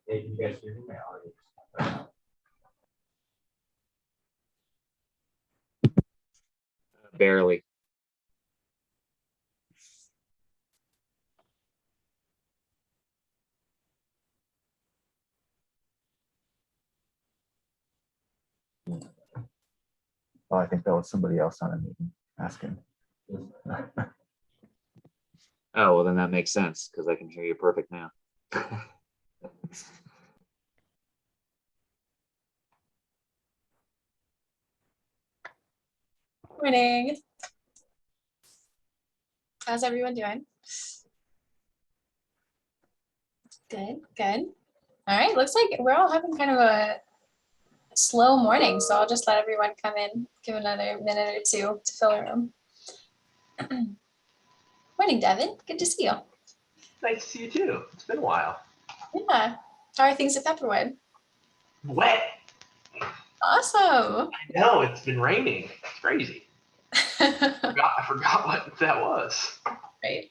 Hey, you guys hear me? Barely. Oh, I think that was somebody else on a meeting asking. Oh, well, then that makes sense because I can hear you perfect now. Morning. How's everyone doing? Good, good. All right, looks like we're all having kind of a slow morning, so I'll just let everyone come in, give another minute or two to fill the room. Morning, Devin. Good to see you. Nice to see you too. It's been a while. Yeah. How are things at Pepperwood? Wet. Awesome. I know, it's been raining. It's crazy. I forgot what that was. Right.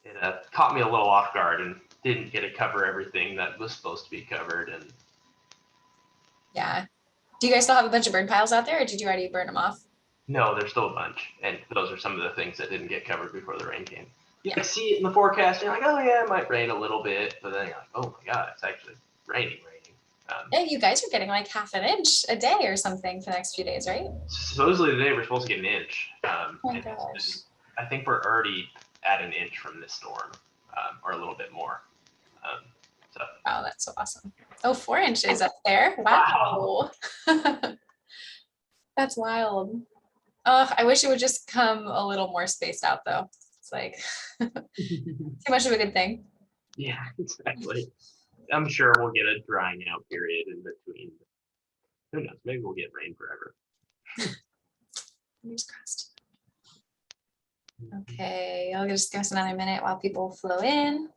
It caught me a little off guard and didn't get to cover everything that was supposed to be covered. And Yeah. Do you guys still have a bunch of burn piles out there, or did you already burn them off? no, there's still a bunch. And those are some of the things that didn't get covered before the rain came. You Yeah. like see it in the forecast, and you're like, oh yeah, it might rain a little bit. But then you're like, oh my God, it's actually raining. Yeah, you guys are getting like half an inch a day or something for the next few days, right? Supposedly today we're supposed to get an inch. Oh my and gosh. I think we're already at an inch from this storm, or a little bit more. So Wow, that's so awesome. Oh, 4 inches up there. Wow. That's wild. Oh, I wish it would just come a little more spaced out though. It's like too much of a good thing. yeah, exactly. I'm sure we'll get a drying out period in between. Who knows? Maybe we'll get rain forever. Fingers crossed. Okay, I'll just give us another minute while people flow in.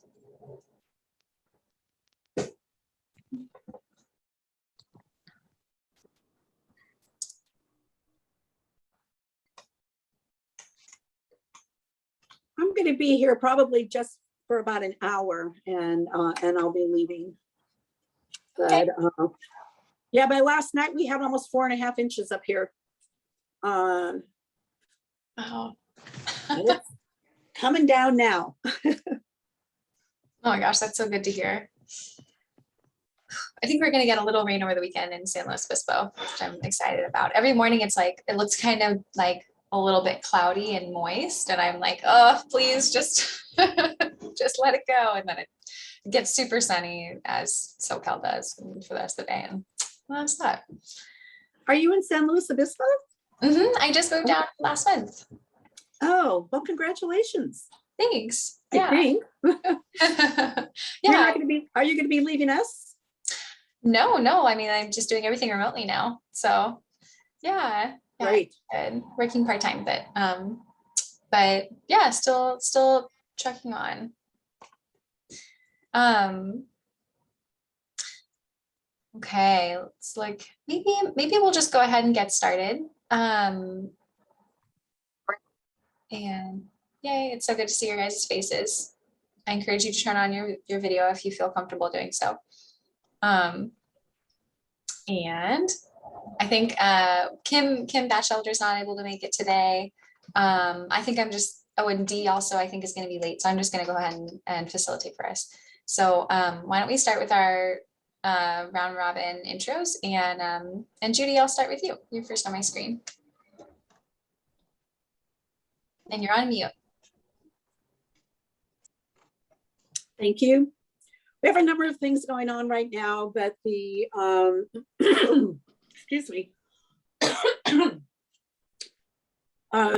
I'm going to be here probably just for about an hour, and I'll be leaving. Okay. But yeah, by last night we had almost 4.5 inches up here. Oh. It's coming down now. Oh my gosh, that's so good to hear. I think we're gonna get a little rain over the weekend in San Luis Obispo, which I'm excited about. Every morning it's like, it looks kind of like a little bit cloudy and moist, and I'm like, oh, please just, just let it go. And then it gets super sunny, as SoCal does, for the rest of the day. And well, that's that. Are you in San Luis Obispo? I just moved out last month. Oh, well, congratulations. Thanks. I Yeah. think. You're Yeah. not gonna be, are you gonna be leaving us? No, I mean, I'm just doing everything remotely now. So yeah. Great. And working part-time, but yeah, still trucking on. Okay, it's like maybe we'll just go ahead and get started. And yay, it's so good to see your guys' faces. I encourage you to turn on your video if you feel comfortable doing so. And I think Kim Batchelder's not able to make it today. I think and Dee also I think is going to be late, so I'm just going to go ahead and facilitate for us. So why don't we start with our round robin intros, and Judy, I'll start with you. You're first on my screen. And you're on mute. Thank you. We have a number of things going on right now, but the, excuse me.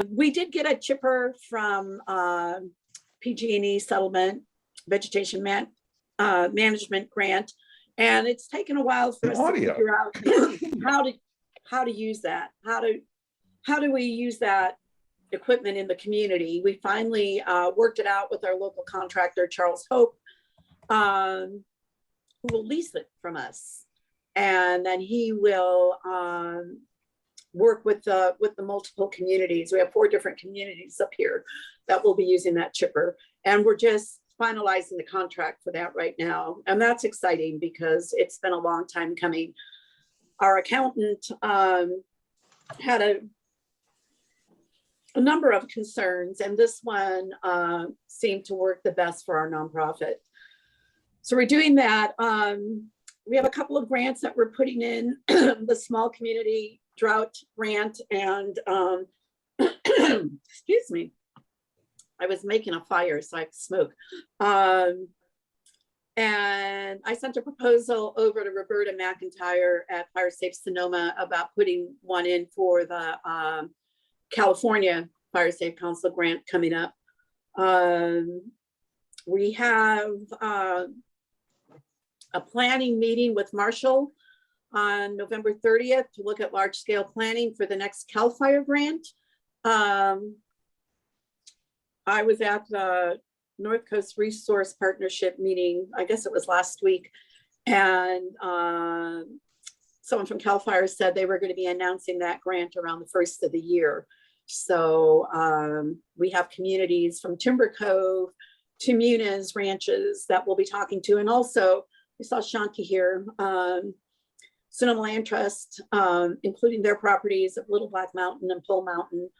We did get a chipper from PG&E Settlement Vegetation Management Grant, and it's taken a while for us to figure out how to use that. How do we use that equipment in the community? We finally worked it out with our local contractor, Charles Hope, who will lease it from us, and then he will work with the multiple communities. We have 4 different communities up here that will be using that chipper, and we're just finalizing the contract for that right now, and that's exciting because it's been a long time coming. Our accountant had a number of concerns, and this one seemed to work the best for our nonprofit. So we're doing that. We have a couple of grants that we're putting in, the small community drought grant, and excuse me, I was making a fire so I could smoke. And I sent a proposal over to Roberta McIntyre at Fire Safe Sonoma about putting one in for the California Fire Safe Council grant coming up. We have a planning meeting with Marshall on November 30th to look at large scale planning for the next CAL FIRE grant. I was at the North Coast Resource Partnership meeting, I guess it was last week, and someone from CAL FIRE said they were going to be announcing that grant around the first of the year. So we have communities from Timber Cove to Muniz ranches that we'll be talking to, and also we saw Shanti here, Sonoma Land Trust, including their properties of Little Black Mountain and Pole Mountain,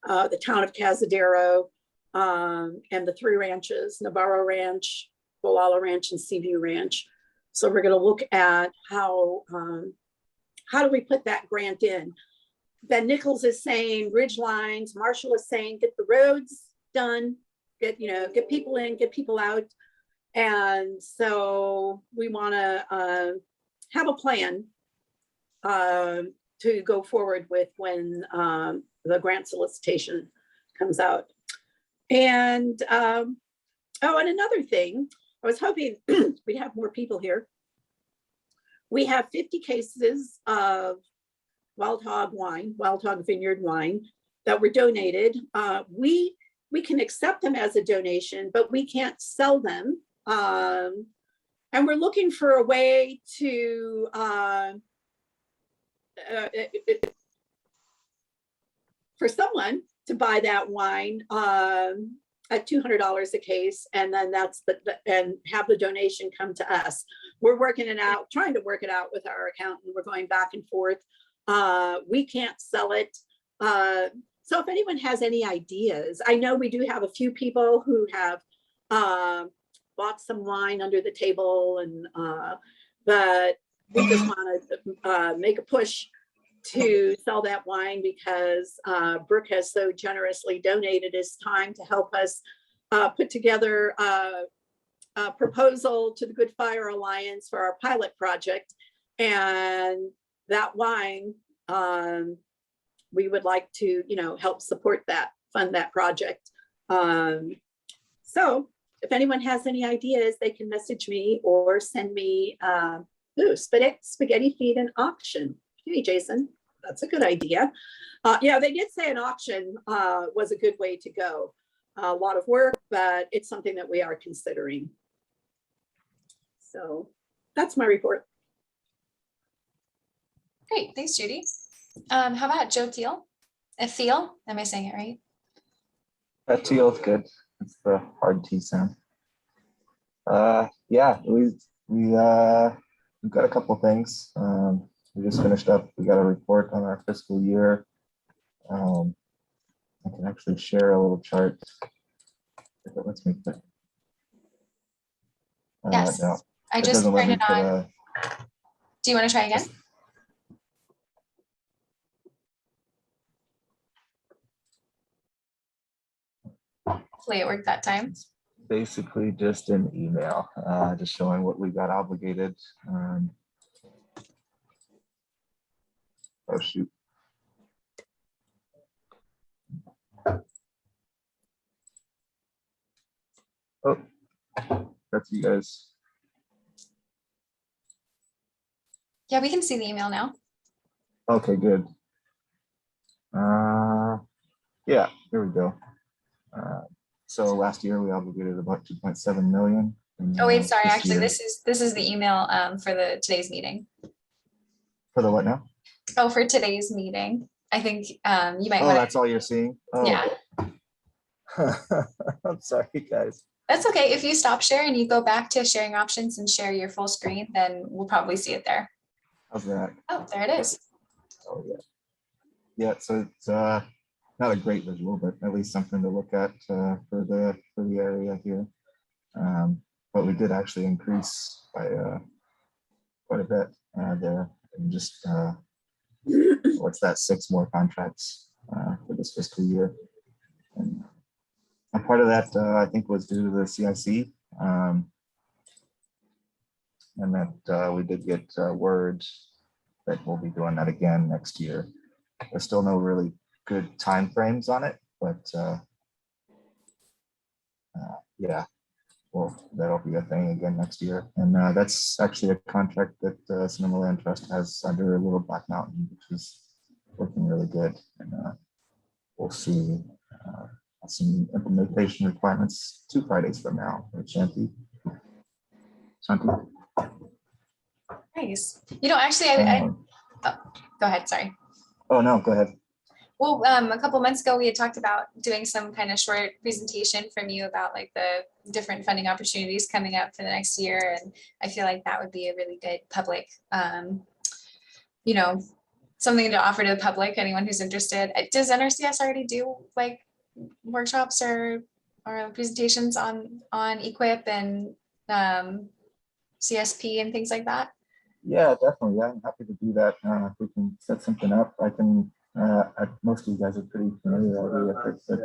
the town of Cazadero, and the 3 ranches, Navarro Ranch, Bolala Ranch, and Seaview Ranch. So we're going to look at how do we put that grant in. Ben Nichols is saying ridge lines. Marshall is saying get the roads done, get people in, get people out. And so we want to have a plan to go forward with when the grant solicitation comes out. And and another thing, I was hoping we'd have more people here. We have 50 cases of Wild Hog Vineyard wine that were donated. We can accept them as a donation, but we can't sell them. And we're looking for a way to for someone to buy that wine at $200 a case, and then and have the donation come to us. We're working it out, trying to work it out with our accountant. We're going back and forth. We can't sell it. So if anyone has any ideas, I know we do have a few people who have bought some wine under the table, and but we just want to make a push to sell that wine because Brooke has so generously donated his time to help us put together a proposal to the Good Fire Alliance for our pilot project. And that wine, we would like to, help support that, fund that project. So if anyone has any ideas, they can message me or send me spaghetti feed and auction. Hey, Jason, that's a good idea. Yeah, they did say an auction was a good way to go. A lot of work, but it's something that we are considering. So that's my report. Great, thanks, Judy. How about Joe Thiel? Thiel, am I saying it right? That teal is good. It's the hard T sound. Yeah, we've got a couple things. We just finished up. We got a report on our fiscal year. I can actually share a little chart if it lets me. Yes, No, I it just doesn't let turned me it put on. Do you want to try again? Hopefully it worked that time. basically just an email, just showing what we got obligated. Oh shoot. Oh, that's you guys. Yeah, we can see the email now. Okay, good. Yeah, here we go. So last year we obligated about 2.7 million. Oh wait, sorry, this actually year- this is the email for today's meeting. For the what now? Oh, for today's meeting. I think you might Oh, want that's all you're seeing? Oh. Yeah, I'm sorry, guys. that's okay. If you stop share and you go back to sharing options and share your full screen, then we'll probably see it there. How's that? Oh, there it is. Oh, yeah. Yeah, so it's not a great visual, but at least something to look at for the area here. But we did actually increase by quite a bit there, and just what's that, 6 more contracts for this fiscal year. And a part of that I think was due to the CIC, and that we did get word that we'll be doing that again next year. There's still no really good time frames on it, but yeah, well, that'll be a thing again next year. And that's actually a contract that Sonoma Land Trust has under Little Black Mountain, which is working really good. And we'll see some implementation requirements 2 Fridays from now. Shanti. Nice. Actually, I oh, go ahead. Sorry. Oh no, go ahead. Well, a couple months ago, we had talked about doing some kind of short presentation from you about like the different funding opportunities coming up for the next year. And I feel like that would be a really good public, something to offer to the public, anyone who's interested. Does NRCS already do like workshops or presentations on EQIP and CSP and things like that? Yeah, definitely. Yeah, I'm happy to do that. If we can set something up, I can. Most of you guys are pretty familiar already with it, but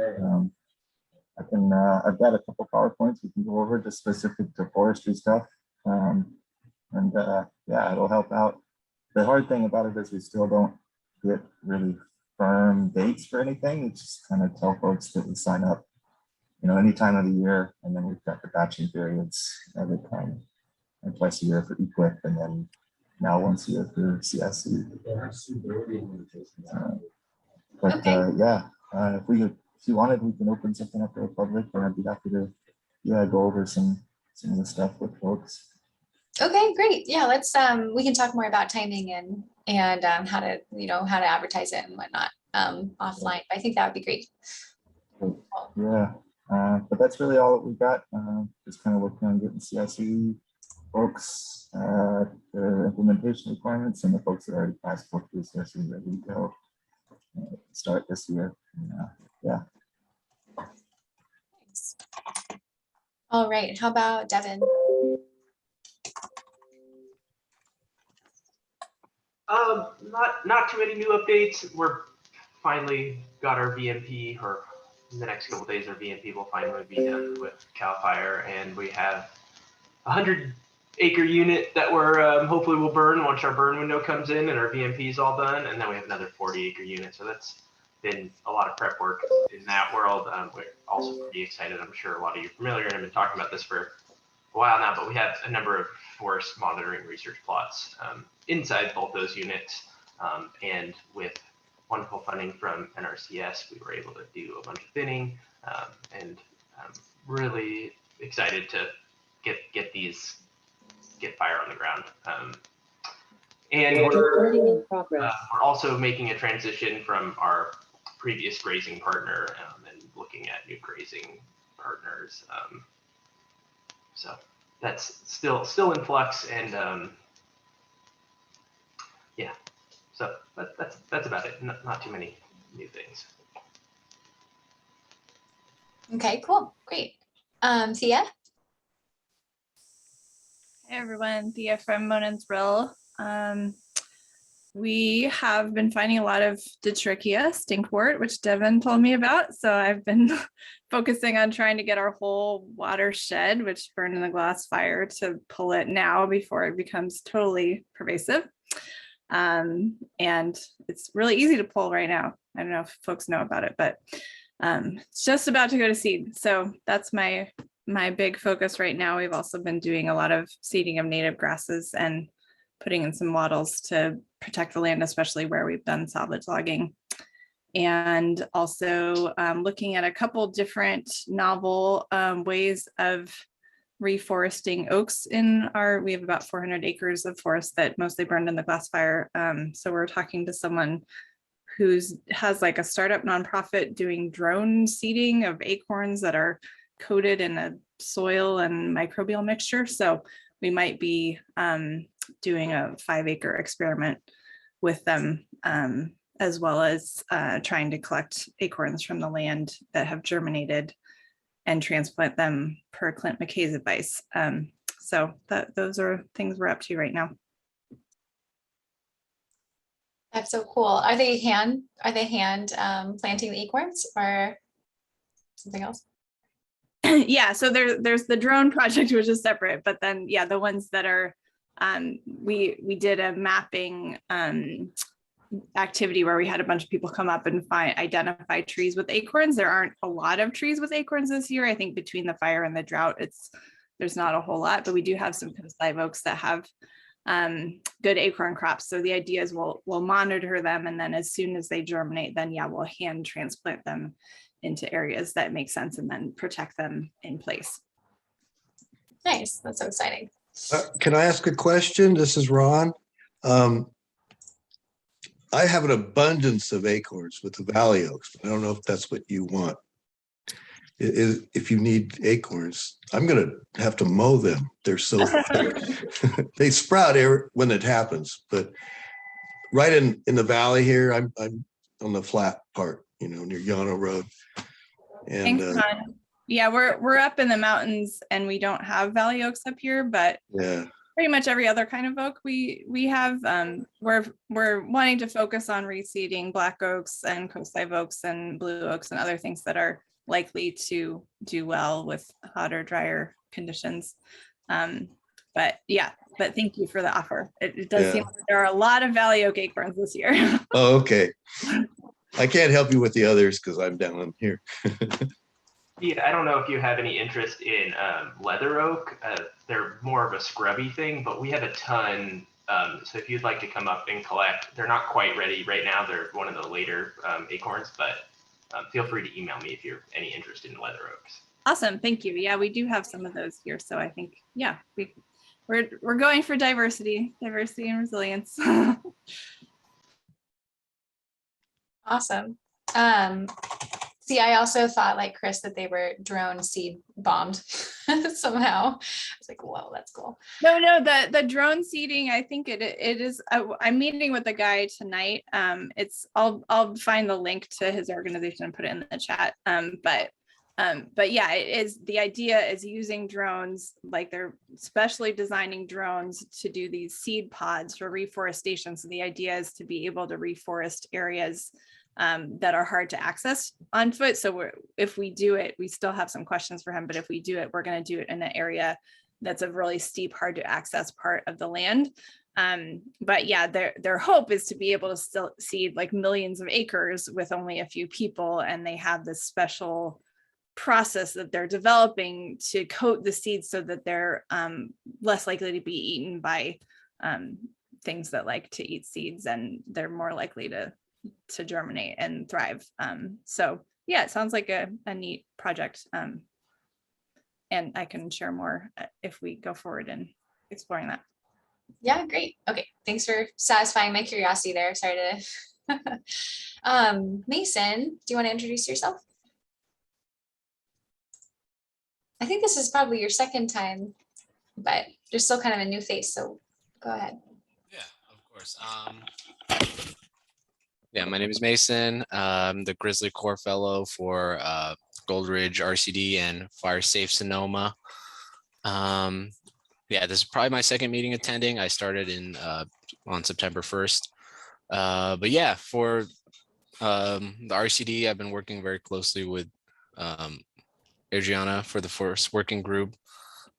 I can. I've got a couple PowerPoints we can go over just specific to forestry stuff, and yeah, it'll help out. The hard thing about it is we still don't get really firm dates for anything. It's just kind of tell folks that we sign up, any time of the year, and then we've got the batching periods every time, and twice a year for EQIP, and then now once a year for CSC. But yeah, if you wanted, we can open something up to the public, and I'd be happy to go over some of the stuff with folks. Okay, great. Yeah, let's we can talk more about timing and how to how to advertise it and whatnot offline. I think that would be great. Yeah, but that's really all that we got. Just kind of working on getting CIC folks, their implementation requirements, and the folks that already passed both the CIC ready to go start this year. Yeah. All right. How about Devin? Not too many new updates. We're finally got our VMP, or in the next couple of days, our VMP will finally be done with CAL FIRE, and we have 100-acre unit that we're hopefully will burn once our burn window comes in and our VMP is all done, and then we have another 40-acre unit. So that's been a lot of prep work in that world. We're also pretty excited. I'm sure a lot of you are familiar and have been talking about this for a while now, but we have a number of forest monitoring research plots inside both those units, and with wonderful funding from NRCS, we were able to do a bunch of thinning, and really excited to get fire on the ground. And we're also making a transition from our previous grazing partner and looking at new grazing partners. So that's still in flux, and yeah. So that's about it. Not too many new things. Okay, cool, great. Thea? Hey everyone, Thea from Monan's Brill. We have been finding a lot of Detrichia stinkwort, which Devin told me about. So I've been focusing on trying to get our whole watershed, which burned in the glass fire, to pull it now before it becomes totally pervasive. And it's really easy to pull right now. I don't know if folks know about it, but it's just about to go to seed. So that's my big focus right now. We've also been doing a lot of seeding of native grasses and putting in some wattles to protect the land, especially where we've done salvage logging. And also looking at a couple different novel ways of reforesting oaks in we have about 400 acres of forest that mostly burned in the glass fire. So we're talking to someone has like a startup nonprofit doing drone seeding of acorns that are coated in a soil and microbial mixture. So we might be doing a 5-acre experiment with them, as well as trying to collect acorns from the land that have germinated and transplant them per Clint McKay's advice. So those are things we're up to right now. That's so cool. Are they hand planting the acorns or something else? Yeah, so there's the drone project, which is separate, but then yeah, the ones that are we did a mapping activity where we had a bunch of people come up and identify trees with acorns. There aren't a lot of trees with acorns this year. I think between the fire and the drought, there's not a whole lot, but we do have some coast live oaks that have good acorn crops. So the idea is we'll monitor them, and then as soon as they germinate, then yeah, we'll hand transplant them into areas that make sense and then protect them in place. Nice, that's so exciting. Can I ask a question? This is Ron. I have an abundance of acorns with the valley oaks. I don't know if that's what you want. If you need acorns, I'm going to have to mow them. They're so thick. They sprout when it happens, but right in the valley here, I'm on the flat part, near Yano Road. And thanks, Ron. Yeah, we're up in the mountains and we don't have valley oaks up here, but yeah, pretty much every other kind of oak we have. We're wanting to focus on reseeding black oaks and coast live oaks and blue oaks and other things that are likely to do well with hotter, drier conditions. But thank you for the offer. It does seem like there are a lot of valley oak acorns this year. Oh, okay. I can't help you with the others because I'm down here. Yeah, I don't know if you have any interest in leather oak. They're more of a scrubby thing, but we have a ton. So if you'd like to come up and collect, they're not quite ready right now. They're one of the later acorns, but feel free to email me if you're any interest in leather oaks. Awesome, thank you. Yeah, we do have some of those here. So I think, yeah, we're going for diversity and resilience. Awesome. See, I also thought like Chris that they were drone seed bombed somehow. I was like, whoa, that's cool. No, the drone seeding, I think it is. I'm meeting with the guy tonight. I'll find the link to his organization and put it in the chat. But But yeah, the idea is using drones, like they're specially designing drones to do these seed pods for reforestation. So the idea is to be able to reforest areas that are hard to access on foot. So if we do it, we still have some questions for him, but if we do it, we're going to do it in an area that's a really steep, hard to access part of the land. But yeah, their hope is to be able to still seed like millions of acres with only a few people. And they have this special process that they're developing to coat the seeds so that they're less likely to be eaten by things that like to eat seeds, and they're more likely to germinate and thrive. So yeah, it sounds like a neat project. And I can share more if we go forward in exploring that. Yeah, great. Okay, thanks for satisfying my curiosity there. Sorry to. Mason, do you want to introduce yourself? I think this is probably your second time, but you're still kind of a new face, so go ahead. Yeah, of course. Yeah, my name is Mason. I'm the Grizzly Corps Fellow for Gold Ridge RCD and Fire Safe Sonoma. Yeah, this is probably my second meeting attending. I started on September 1st. But yeah, for the RCD, I've been working very closely with Adriana for the first working group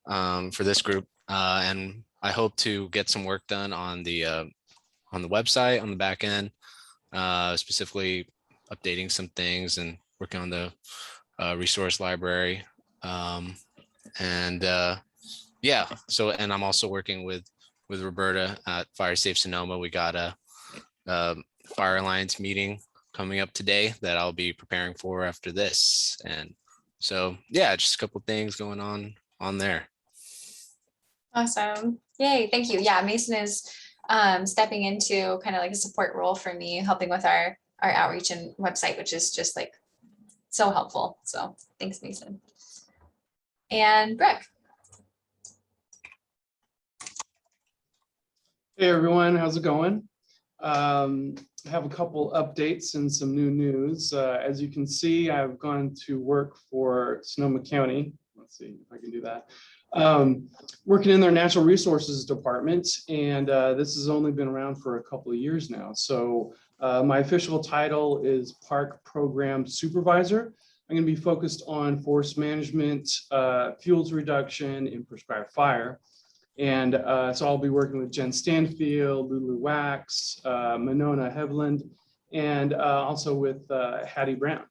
for this group, and I hope to get some work done on the website on the back end, specifically updating some things and working on the resource library, and yeah. So, and I'm also working with Roberta at Fire Safe Sonoma. We got a Fire Alliance meeting coming up today that I'll be preparing for after this, and so yeah, just a couple of things going on there. Awesome. Yay. Thank you. Yeah, Mason is stepping into kind of like a support role for me, helping with our outreach and website, which is just like so helpful. So thanks, Mason. And Brooke. Hey everyone, how's it going? I have a couple updates and some new news. As you can see, I've gone to work for Sonoma County. Let's see if I can do that. Working in their Natural Resources Department, and this has only been around for a couple of years now. So my official title is Park Program Supervisor. I'm going to be focused on forest management, fuels reduction, and prescribed fire. And so I'll be working with Jen Stanfield, Lulu Wax, Monona Hevland, and also with Hattie Brown.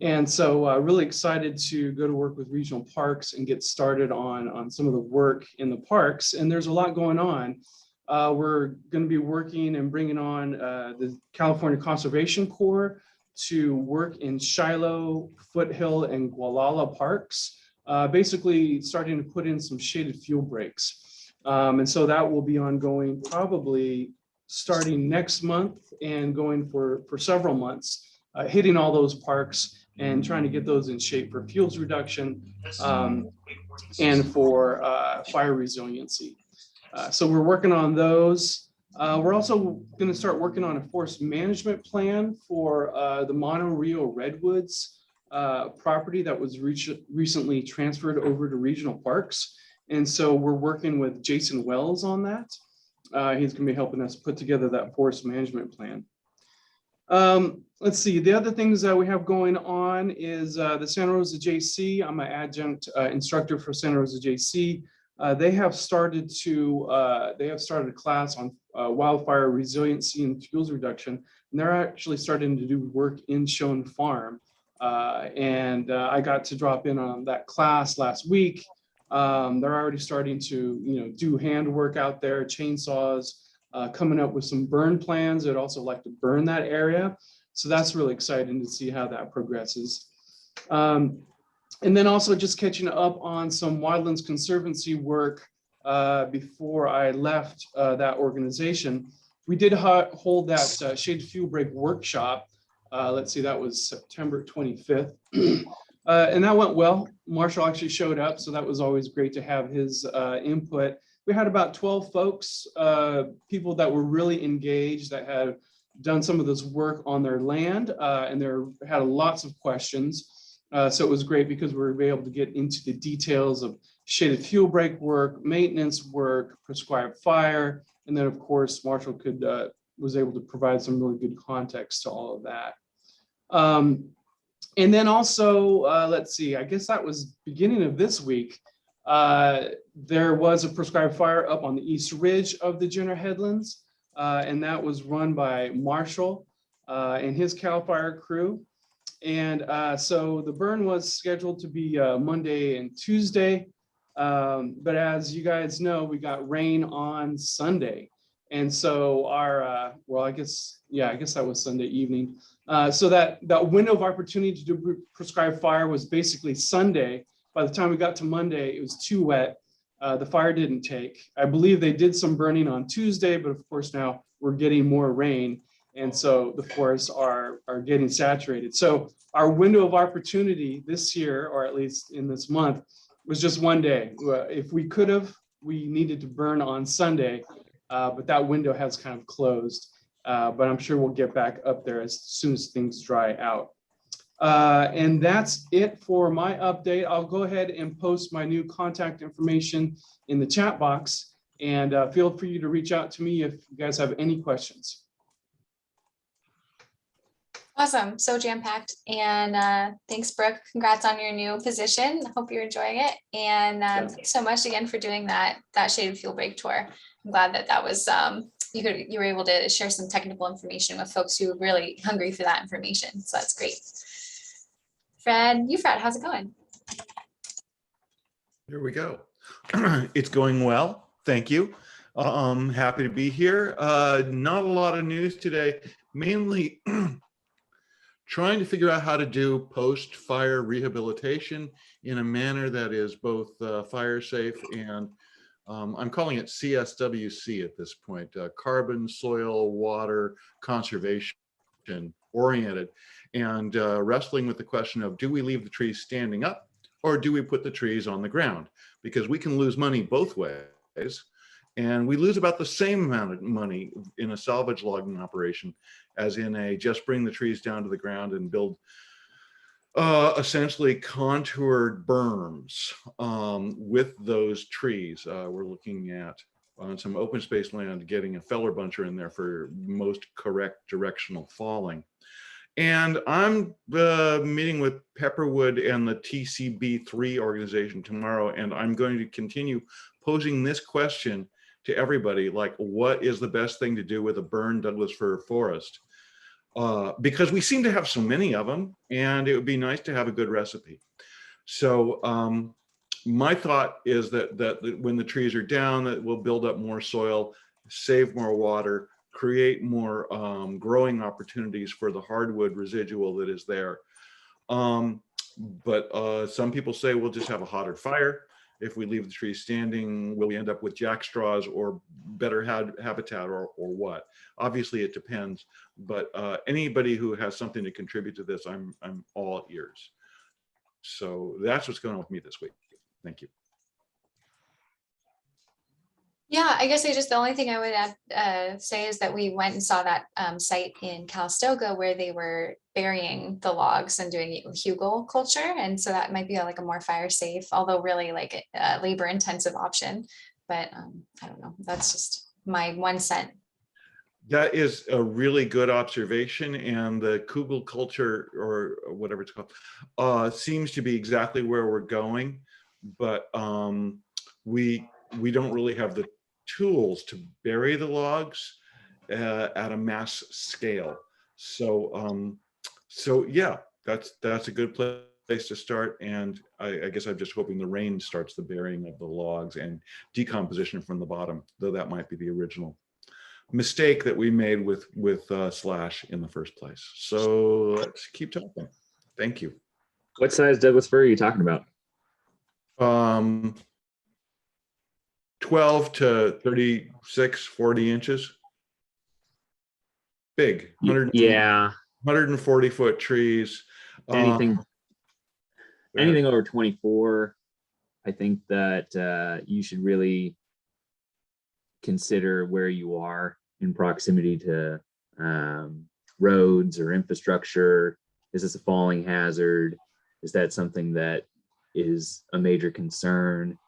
And so really excited to go to work with regional parks and get started on some of the work in the parks. And there's a lot going on. We're going to be working and bringing on the California Conservation Corps to work in Shiloh, Foothill, and Gualala parks, basically starting to put in some shaded fuel breaks. And so that will be ongoing probably starting next month and going for several months, hitting all those parks and trying to get those in shape for fuels reduction and for fire resiliency. So we're working on those. We're also going to start working on a forest management plan for the Mono Rio Redwoods property that was recently transferred over to regional parks. And so we're working with Jason Wells on that. He's going to be helping us put together that forest management plan. Let's see, the other things that we have going on is the Santa Rosa JC. I'm an adjunct instructor for Santa Rosa JC. They have started a class on wildfire resiliency and fuels reduction, and they're actually starting to do work in Schoen Farm. And I got to drop in on that class last week. They're already starting to, do handwork out there, chainsaws, coming up with some burn plans. They'd also like to burn that area. So that's really exciting to see how that progresses. And then also just catching up on some Wildlands Conservancy work before I left that organization. We did hold that shaded fuel break workshop. Let's see, that was September 25th. And that went well. Marshall actually showed up, so that was always great to have his input. We had about 12 folks, people that were really engaged, that had done some of this work on their land, and had lots of questions. So it was great because we were able to get into the details of shaded fuel break work, maintenance work, prescribed fire, and then of course Marshall was able to provide some really good context to all of that. And then also, let's see, I guess that was beginning of this week. There was a prescribed fire up on the East Ridge of the Jenner Headlands, and that was run by Marshall and his CAL FIRE crew. And so the burn was scheduled to be Monday and Tuesday. But as you guys know, we got rain on Sunday. And so our, well, I guess that was Sunday evening. So that window of opportunity to do prescribed fire was basically Sunday. By the time we got to Monday, it was too wet. The fire didn't take. I believe they did some burning on Tuesday, but of course now we're getting more rain. And so the forests are getting saturated. So our window of opportunity this year, or at least in this month, was just one day. If we could have, we needed to burn on Sunday, but that window has kind of closed. But I'm sure we'll get back up there as soon as things dry out. And that's it for my update. I'll go ahead and post my new contact information in the chat box, and feel free to reach out to me if you guys have any questions. Awesome, so jam-packed. And thanks, Brooke. Congrats on your new position. Hope you're enjoying it. And thanks so much again for doing that shaded fuel break tour. I'm glad that was you were able to share some technical information with folks who are really hungry for that information. So that's great. Fred, how's it going? Here we go. It's going well. Thank you. Happy to be here. Not a lot of news today, mainly trying to figure out how to do post-fire rehabilitation in a manner that is both fire safe and I'm calling it CSWC at this point, carbon, soil, water, conservation oriented, and wrestling with the question of, do we leave the trees standing up or do we put the trees on the ground? Because we can lose money both ways. And we lose about the same amount of money in a salvage logging operation as in a just bring the trees down to the ground and build essentially contoured berms with those trees. We're looking at on some open space land, getting a feller buncher in there for most correct directional falling. And I'm meeting with Pepperwood and the TCB3 organization tomorrow, and I'm going to continue posing this question to everybody, like, what is the best thing to do with a burned Douglas fir forest? Because we seem to have so many of them, and it would be nice to have a good recipe. So my thought is that when the trees are down, that we'll build up more soil, save more water, create more growing opportunities for the hardwood residual that is there. But some people say we'll just have a hotter fire. If we leave the trees standing, will we end up with jack straws or better habitat or what? Obviously it depends, but anybody who has something to contribute to this, I'm all ears. So that's what's going on with me this week. Thank you. Yeah, I guess the only thing I would say is that we went and saw that site in Calistoga where they were burying the logs and doing hugel culture. And so that might be like a more fire safe, although really like a labor intensive option. But I don't know, that's just my 1 cent. That is a really good observation, and the Kugel culture, or whatever it's called, seems to be exactly where we're going, but we don't really have the tools to bury the logs at a mass scale. So yeah, that's a good place to start, and I guess I'm just hoping the rain starts the burying of the logs and decomposition from the bottom, though that might be the original mistake that we made with Slash in the first place. So let's keep talking. Thank you. What size Douglas fir are you talking about? 12 to 36, 40 inches. Big. 100, Yeah. 140-foot trees. Anything over 24, I think that you should really consider where you are in proximity to roads or infrastructure. Is this a falling hazard? Is that something that is a major concern?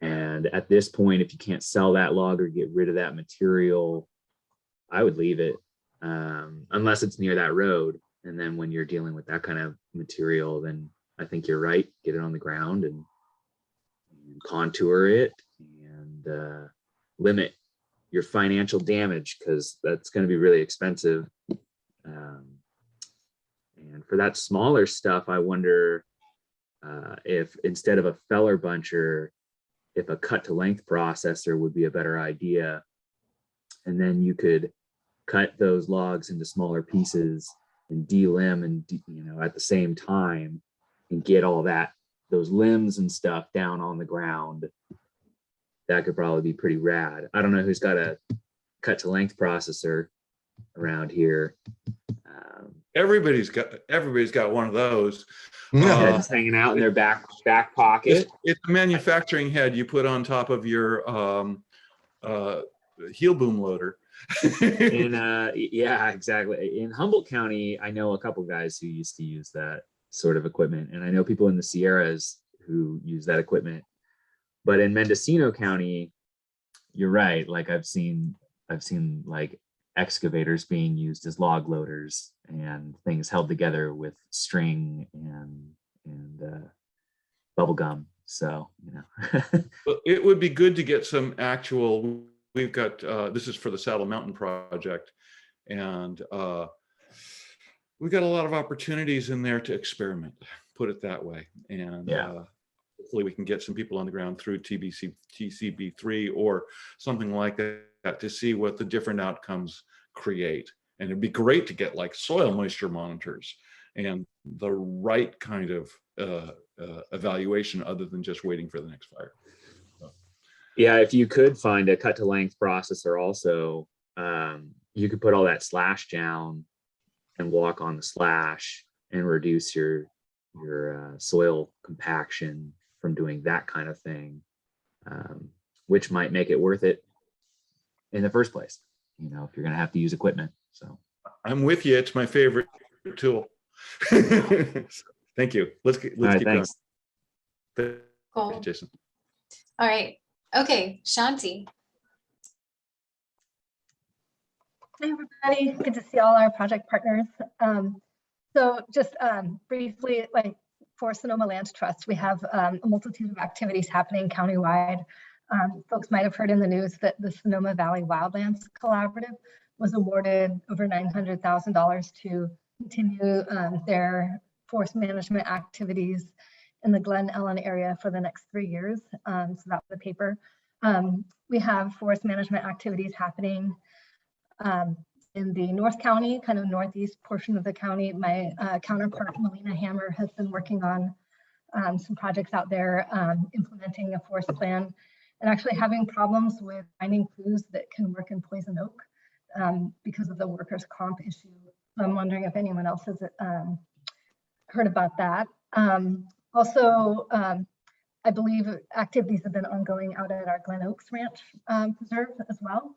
And at this point, if you can't sell that log or get rid of that material, I would leave it, unless it's near that road. And then when you're dealing with that kind of material, then I think you're right. Get it on the ground and contour it and limit your financial damage, because that's going to be really expensive. And for that smaller stuff, I wonder if instead of a feller buncher, if a cut to length processor would be a better idea. And then you could cut those logs into smaller pieces and de-limb and at the same time, and get all those limbs and stuff down on the ground. That could probably be pretty rad. I don't know who's got a cut to length processor around here. Everybody's got one of those. Yeah, just hanging out in their back pocket. It's a manufacturing head you put on top of your heel boom loader. Yeah, exactly. In Humboldt County, I know a couple guys who used to use that sort of equipment, and I know people in the Sierras who use that equipment. But in Mendocino County, you're right. Like I've seen like excavators being used as log loaders and things held together with string and bubble gum. So, Well, it would be good to get some actual. We've got this is for the Saddle Mountain project, and we've got a lot of opportunities in there to experiment. Put it that way, and hopefully we can get some people on the ground through TCB3 or something like that to see what the different outcomes create. And it'd be great to get like soil moisture monitors and the right kind of evaluation other than just waiting for the next fire. Yeah, if you could find a cut to length processor also, you could put all that slash down and walk on the slash and reduce your soil compaction from doing that kind of thing, which might make it worth it in the first place, if you're going to have to use equipment. So I'm with you. It's my favorite tool. Thank you. Let's keep going. Thanks. Thank Cool. you, Jason. All right. Okay, Shanti. Hi, everybody. Good to see all our project partners. So just briefly, like for Sonoma Land Trust, we have a multitude of activities happening countywide. Folks might have heard in the news that the Sonoma Valley Wildlands Collaborative was awarded over $900,000 to continue their forest management activities in the Glen Ellen area for the next 3 years. So that's the paper. We have forest management activities happening in the North County, kind of northeast portion of the county. My counterpart, Melina Hammer, has been working on some projects out there, implementing a forest plan and actually having problems with finding crews that can work in poison oak because of the workers' comp issue. So I'm wondering if anyone else has heard about that. Also, I believe activities have been ongoing out at our Glen Oaks Ranch Preserve as well.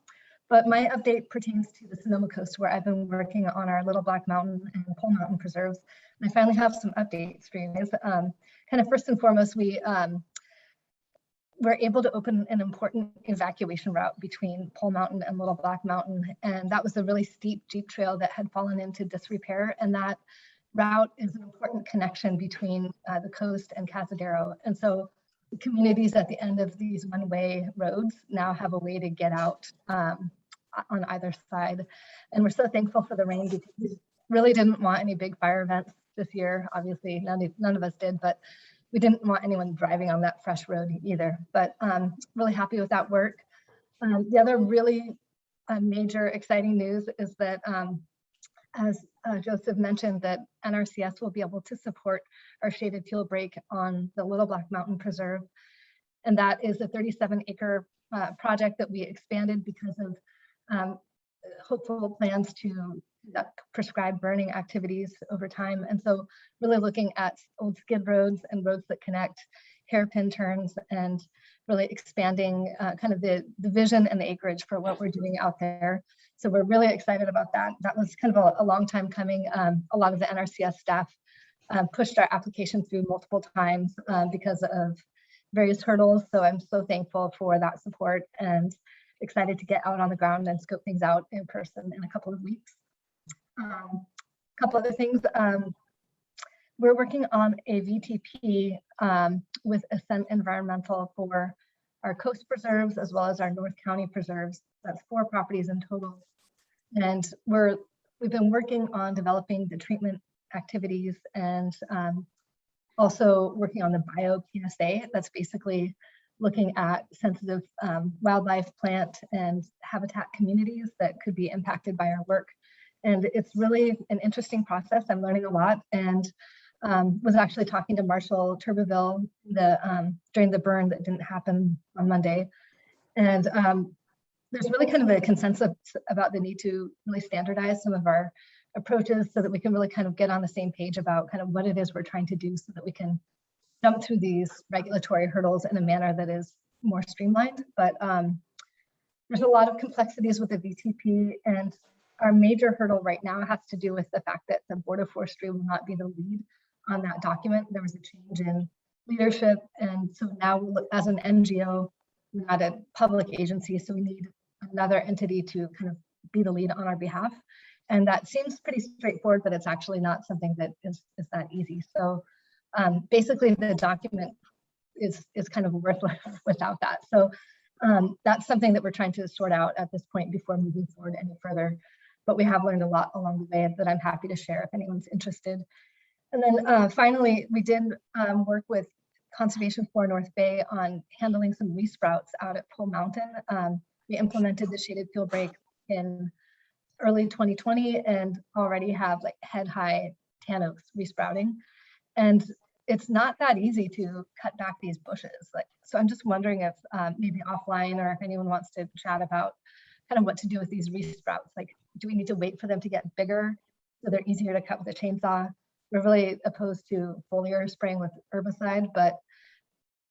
But my update pertains to the Sonoma Coast, where I've been working on our Little Black Mountain and Pole Mountain preserves. And I finally have some updates for you guys. Kind of first and foremost, we were able to open an important evacuation route between Pole Mountain and Little Black Mountain. And that was a really steep Jeep trail that had fallen into disrepair. And that route is an important connection between the coast and Cazadero. And so the communities at the end of these one-way roads now have a way to get out on either side. And we're so thankful for the rain because we really didn't want any big fire events this year. Obviously, none of us did, but we didn't want anyone driving on that fresh road either. But really happy with that work. The other really major exciting news is that as Joseph mentioned, that NRCS will be able to support our shaded fuel break on the Little Black Mountain Preserve. And that is a 37-acre project that we expanded because of hopeful plans to prescribe burning activities over time. And so really looking at old skid roads and roads that connect, hairpin turns, and really expanding kind of the vision and the acreage for what we're doing out there. So we're really excited about that. That was kind of a long time coming. A lot of the NRCS staff pushed our application through multiple times because of various hurdles. So I'm so thankful for that support and excited to get out on the ground and scope things out in person in a couple of weeks. A couple other things. We're working on a VTP with Ascent Environmental for our coast preserves as well as our North County preserves. That's 4 properties in total. And we've been working on developing the treatment activities and also working on the bio PSA. That's basically looking at sensitive wildlife, plant, and habitat communities that could be impacted by our work. And it's really an interesting process. I'm learning a lot, and was actually talking to Marshall Turbeville during the burn that didn't happen on Monday. And there's really kind of a consensus about the need to really standardize some of our approaches so that we can really kind of get on the same page about kind of what it is we're trying to do so that we can jump through these regulatory hurdles in a manner that is more streamlined. But there's a lot of complexities with the VTP, and our major hurdle right now has to do with the fact that the Board of Forestry will not be the lead on that document. There was a change in leadership, and so now as an NGO, we're not a public agency, so we need another entity to kind of be the lead on our behalf. And that seems pretty straightforward, but it's actually not something that is that easy. So basically the document is kind of worthless without that. So that's something that we're trying to sort out at this point before moving forward any further. But we have learned a lot along the way that I'm happy to share if anyone's interested. And then finally, we did work with Conservation for North Bay on handling some lease routes out at Pole Mountain. We implemented the shaded field break in early 2020 and already have like head-high tan oaks resprouting. And it's not that easy to cut back these bushes. So I'm just wondering if maybe offline or if anyone wants to chat about kind of what to do with these resprouts. Like, do we need to wait for them to get bigger so they're easier to cut with a chainsaw? We're really opposed to foliar spraying with herbicide, but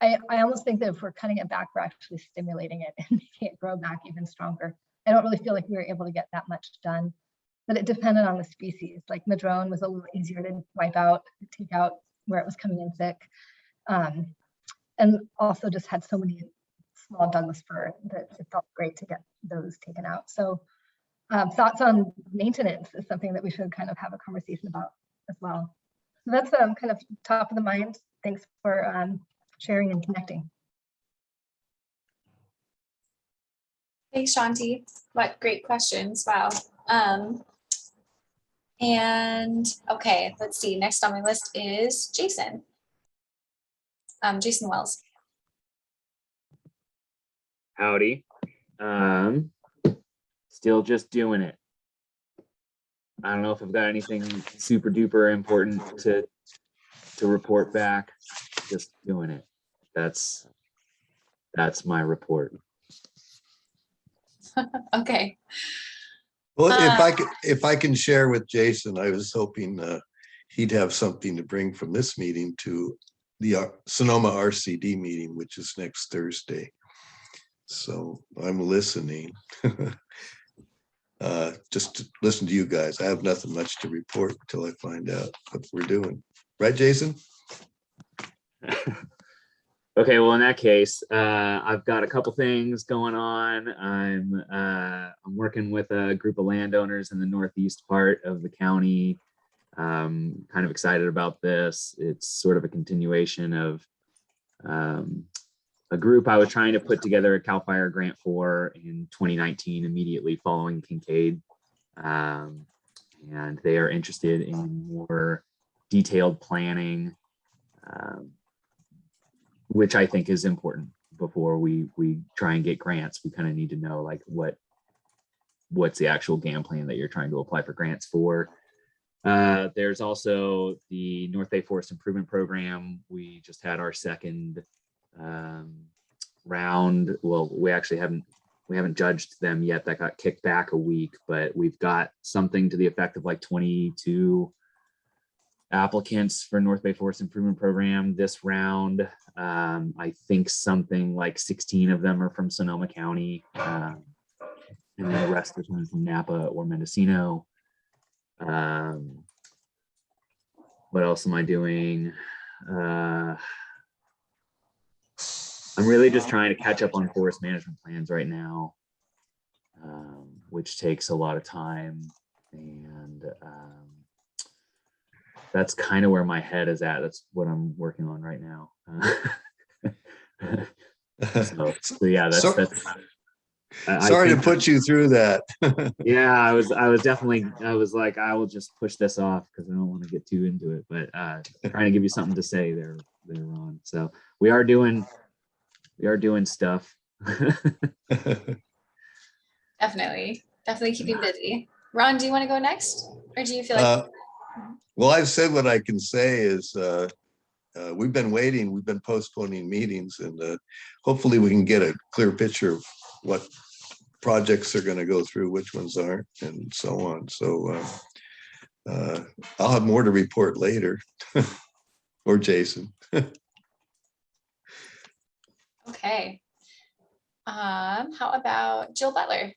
I almost think that if we're cutting it back, we're actually stimulating it and making it grow back even stronger. I don't really feel like we were able to get that much done, but it depended on the species. Like madrone was a little easier to wipe out, take out where it was coming in thick. And also just had so many small Douglas fir that it felt great to get those taken out. So thoughts on maintenance is something that we should kind of have a conversation about as well. So that's kind of top of the mind. Thanks for sharing and connecting. Thanks, Shanti. What great questions. Wow. And okay, let's see. Next on my list is Jason. Jason Wells. Howdy. Still just doing it. I don't know if I've got anything super duper important to report back. Just doing it. That's my report. Okay. Well, if I can share with Jason, I was hoping he'd have something to bring from this meeting to the Sonoma RCD meeting, which is next Thursday. So I'm listening. Just to listen to you guys. I have nothing much to report until I find out what we're doing. Right, Jason? Okay, well, in that case, I've got a couple things going on. I'm working with a group of landowners in the northeast part of the county. Kind of excited about this. It's sort of a continuation of a group I was trying to put together a CAL FIRE grant for in 2019, immediately following Kincaid. And they are interested in more detailed planning, which I think is important before we try and get grants. We kind of need to know like what's the actual game plan that you're trying to apply for grants for. There's also the North Bay Forest Improvement Program. We just had our second round. Well, we haven't judged them yet. That got kicked back a week, but we've got something to the effect of like 22 applicants for North Bay Forest Improvement Program this round. I think something like 16 of them are from Sonoma County, and then the rest are from Napa or Mendocino. what else am I doing? I'm really just trying to catch up on forest management plans right now, which takes a lot of time. And that's kind of where my head is at. That's what I'm working on right now. So yeah, that's Sorry to put you through that. yeah, I was like, I will just push this off because I don't want to get too into it, but trying to give you something to say there, Ron. So we are doing stuff. Definitely keeping busy. Ron, do you want to go next? Or do you feel like well, I've said what I can say is we've been waiting, we've been postponing meetings, and hopefully we can get a clear picture of what projects are going to go through, which ones aren't, and so on. So I'll have more to report later, or Jason. okay. How about Jill Butler?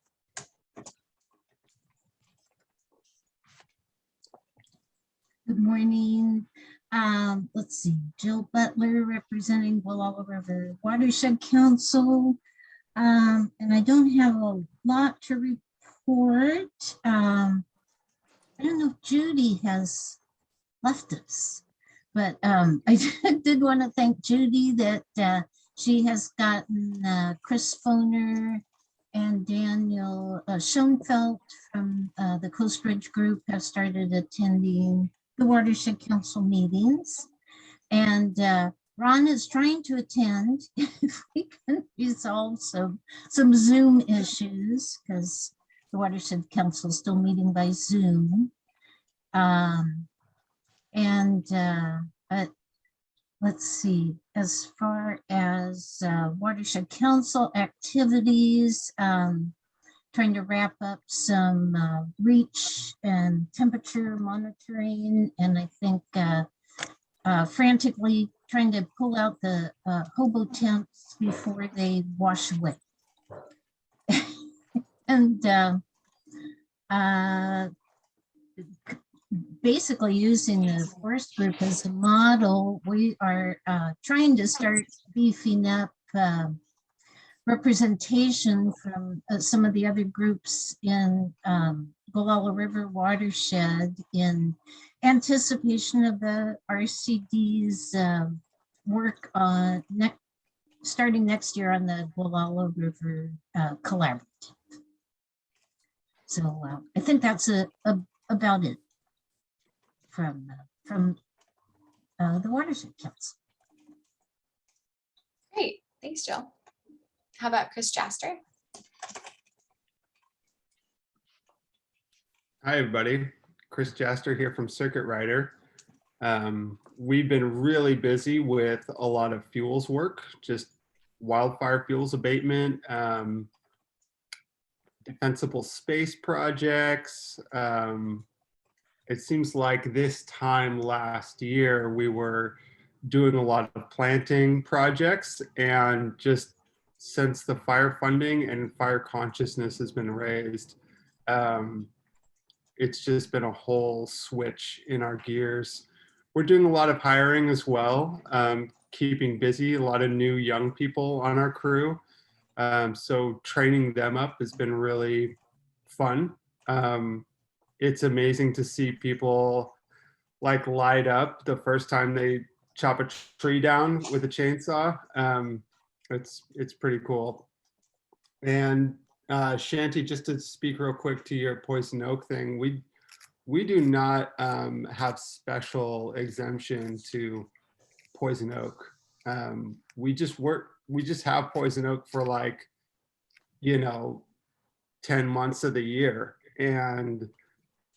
Good morning. Let's see, Jill Butler representing Gualala River Watershed Council. And I don't have a lot to report. I don't know if Judy has left us, but I did want to thank Judy that she has gotten Chris Foner and Daniel Schoenfeld from the Coast Ridge Group have started attending the Watershed Council meetings. And Ron is trying to attend if we can resolve some Zoom issues, because the Watershed Council is still meeting by Zoom. But let's see, as far as Watershed Council activities, trying to wrap up some reach and temperature monitoring, and I think frantically trying to pull out the hobo tents before they wash away. And basically using the forest group as a model, we are trying to start beefing up representation from some of the other groups in Gualala River watershed in anticipation of the RCD's work on starting next year on the Gualala River Collaborative. So I think that's about it from the Watershed Council. Great, thanks, Jill. How about Chris Jaster? Hi, everybody. Chris Jaster here from Circuit Rider. We've been really busy with a lot of fuels work, just wildfire fuels abatement, defensible space projects. It seems like this time last year, we were doing a lot of planting projects, and just since the fire funding and fire consciousness has been raised, it's just been a whole switch in our gears. We're doing a lot of hiring as well, keeping busy, a lot of new young people on our crew. So training them up has been really fun. It's amazing to see people like light up the first time they chop a tree down with a chainsaw. It's pretty cool. And Shanti, just to speak real quick to your poison oak thing, we do not have special exemption to poison oak. We just have poison oak for 10 months of the year, and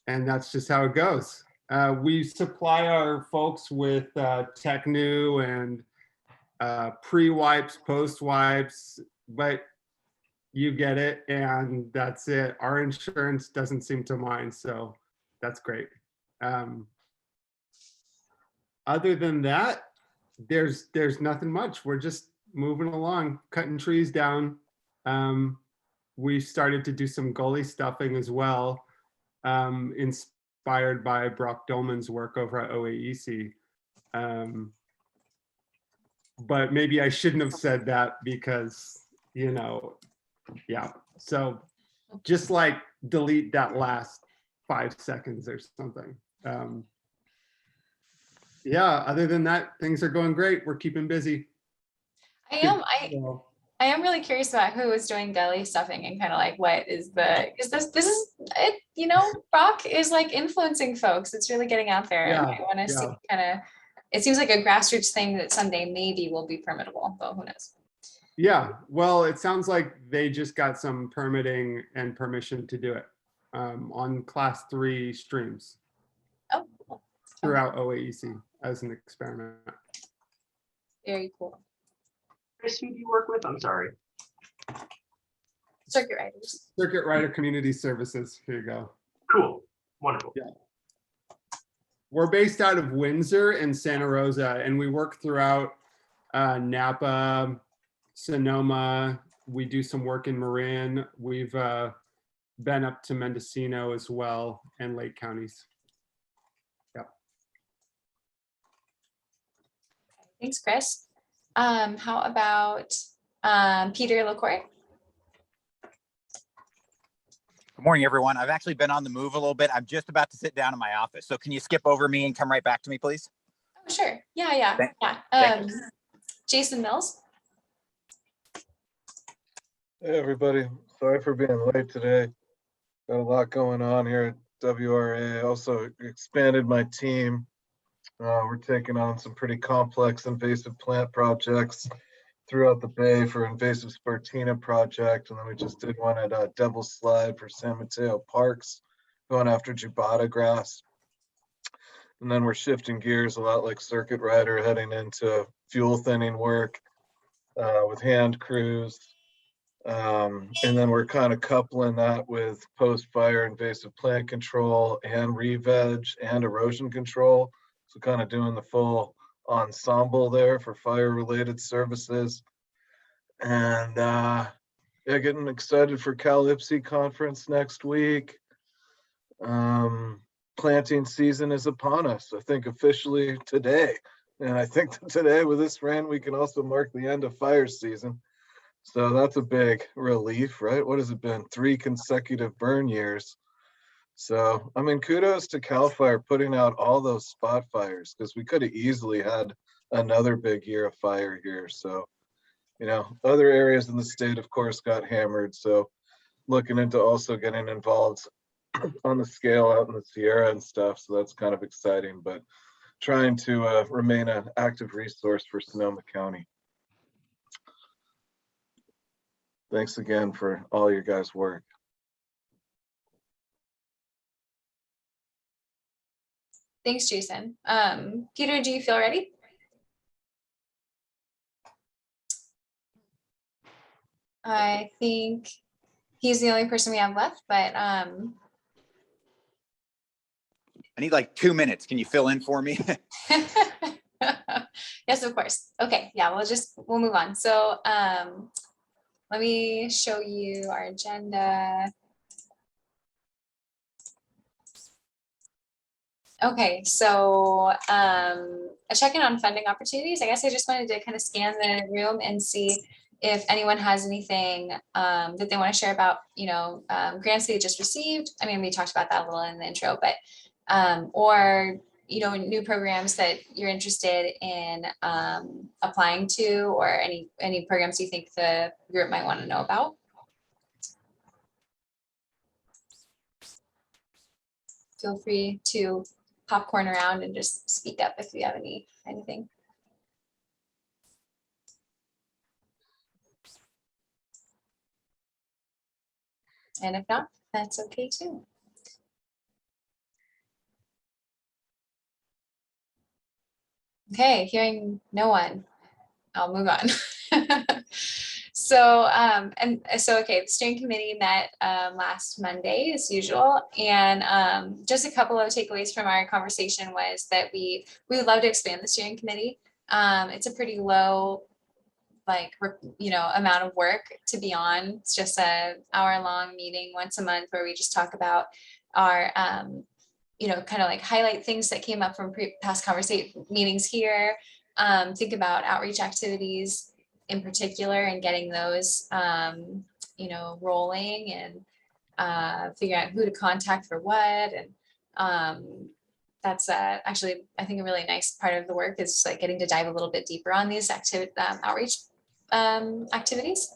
that's just how it goes. We supply our folks with Technu and pre-wipes, post-wipes, but you get it, and that's it. Our insurance doesn't seem to mind, so that's great. Other than that, there's nothing much. We're just moving along, cutting trees down. We started to do some gully stuffing as well, in inspired by Brock Dolman's work over at OAEC. But maybe I shouldn't have said that because, you know, yeah. So just like delete that last 5 seconds or something. Yeah, other than that, things are going great. We're keeping busy. I am really curious about who is doing deli stuffing and kind of like what is this is it, you know, Brock is like influencing folks. It's really getting out there. And I want to see kind of, it seems like a grassroots thing that someday maybe will be permittable, but who knows? Yeah, well, it sounds like they just got some permitting and permission to do it on class 3 streams. Oh, cool. Throughout OAEC as an experiment. Very cool. Chris, who do you work with? I'm sorry. Circuit Riders. Circuit Rider Community Services. Here you go. Cool. Wonderful. Yeah. We're based out of Windsor and Santa Rosa, and we work throughout Napa, Sonoma. We do some work in Marin. We've been up to Mendocino as well, and Lake counties. Thanks, Chris. How about Peter Lacroix? Good morning, everyone. I've actually been on the move a little bit. I'm just about to sit down in my office. So can you skip over me and come right back to me, please? Oh, sure. Yeah. Thank you. Jason Mills. Hey, everybody. Sorry for being late today. Got a lot going on here at WRA. I also expanded my team. We're taking on some pretty complex invasive plant projects throughout the Bay for invasive Spartina project. And then we just did one at Devil's Slide for San Mateo Parks, going after Jubata grass. And then we're shifting gears a lot like Circuit Rider, heading into fuel thinning work with hand crews. And then we're kind of coupling that with post-fire invasive plant control and re-veg and erosion control. So kind of doing the full ensemble there for fire-related services. And yeah, getting excited for Cal IPSI conference next week. Planting season is upon us, I think officially today. And I think that today with this rain, we can also mark the end of fire season. So that's a big relief, right? What has it been? 3 consecutive burn years. So, I mean, kudos to CAL FIRE putting out all those spot fires, because we could have easily had another big year of fire here. So, you know, other areas in the state, of course, got hammered. So looking into also getting involved on the scale out in the Sierra and stuff. So that's kind of exciting, but trying to remain an active resource for Sonoma County. Thanks again for all your guys' work. Thanks, Jason. Peter, do you feel ready? I think he's the only person we have left, but I need like 2 minutes. Can you fill in for me? yes, of course. Okay, yeah, we'll move on. So let me show you our agenda. Okay, so a check-in on funding opportunities. I guess I just wanted to kind of scan the room and see if anyone has anything that they want to share about, you know, grants they just received. I mean, we talked about that a little in the intro, but or, you know, new programs that you're interested in applying to, or any programs you think the group might want to know about. Feel free to popcorn around and just speak up if you have anything. And if not, that's okay too. Okay, hearing no one, I'll move on. So, okay, the steering committee met last Monday as usual. And just a couple of takeaways from our conversation was that we would love to expand the steering committee. It's a pretty low, amount of work to be on. It's just an hour-long meeting once a month where we just talk about our kind of like highlight things that came up from past conversation meetings here. Think about outreach activities in particular and getting those, rolling, and figure out who to contact for what. And that's actually, I think, a really nice part of the work is like getting to dive a little bit deeper on these outreach activities.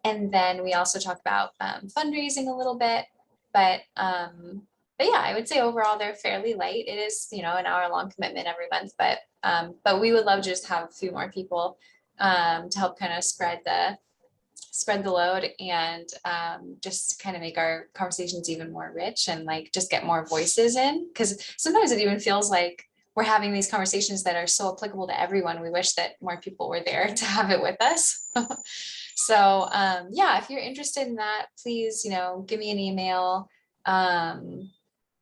And then we also talk about fundraising a little bit, but yeah, I would say overall they're fairly light. It is, an hour-long commitment every month, but we would love to just have a few more people to help kind of spread the load, and just kind of make our conversations even more rich, and like just get more voices in, because sometimes it even feels like we're having these conversations that are so applicable to everyone. We wish that more people were there to have it with us. So yeah, if you're interested in that, please, give me an email.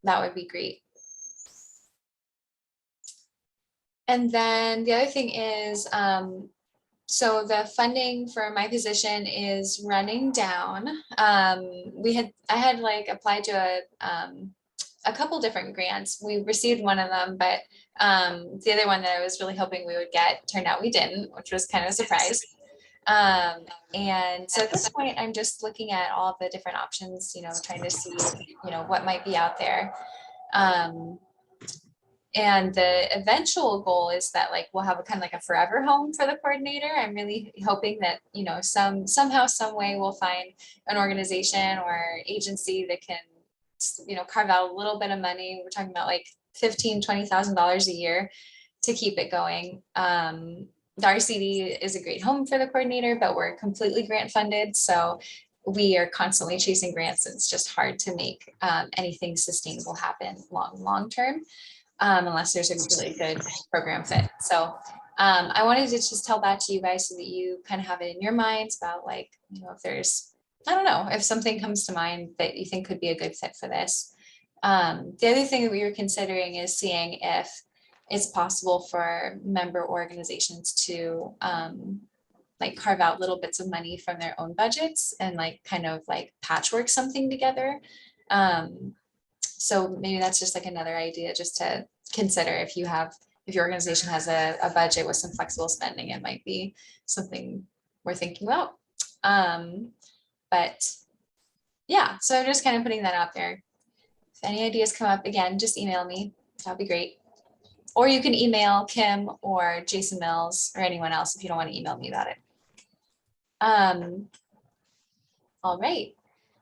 That would be great. And then the other thing is, so the funding for my position is running down. I had like applied to a couple different grants. We received one of them, but the other one that I was really hoping we would get turned out we didn't, which was kind of a surprise. And so at this point, I'm just looking at all the different options, trying to see, what might be out there. And the eventual goal is that like we'll have a kind of like a forever home for the coordinator. I'm really hoping that, somehow, some way we'll find an organization or agency that can, carve out a little bit of money. We're talking about like $15,000, $20,000 a year to keep it going. The RCD is a great home for the coordinator, but we're completely grant funded. So we are constantly chasing grants. And it's just hard to make anything sustainable happen long term, unless there's a really good program fit. So I wanted to just tell that to you guys so that you kind of have it in your minds about like, if there's, I don't know, if something comes to mind that you think could be a good fit for this. The other thing that we were considering is seeing if it's possible for member organizations to like carve out little bits of money from their own budgets and like kind of like patchwork something together. So maybe that's just like another idea just to consider if your organization has a budget with some flexible spending, it might be something we're thinking about. But yeah, so I'm just kind of putting that out there. If any ideas come up, again, just email me. That'd be great. Or you can email Kim or Jason Mills or anyone else if you don't want to email me about it. All right.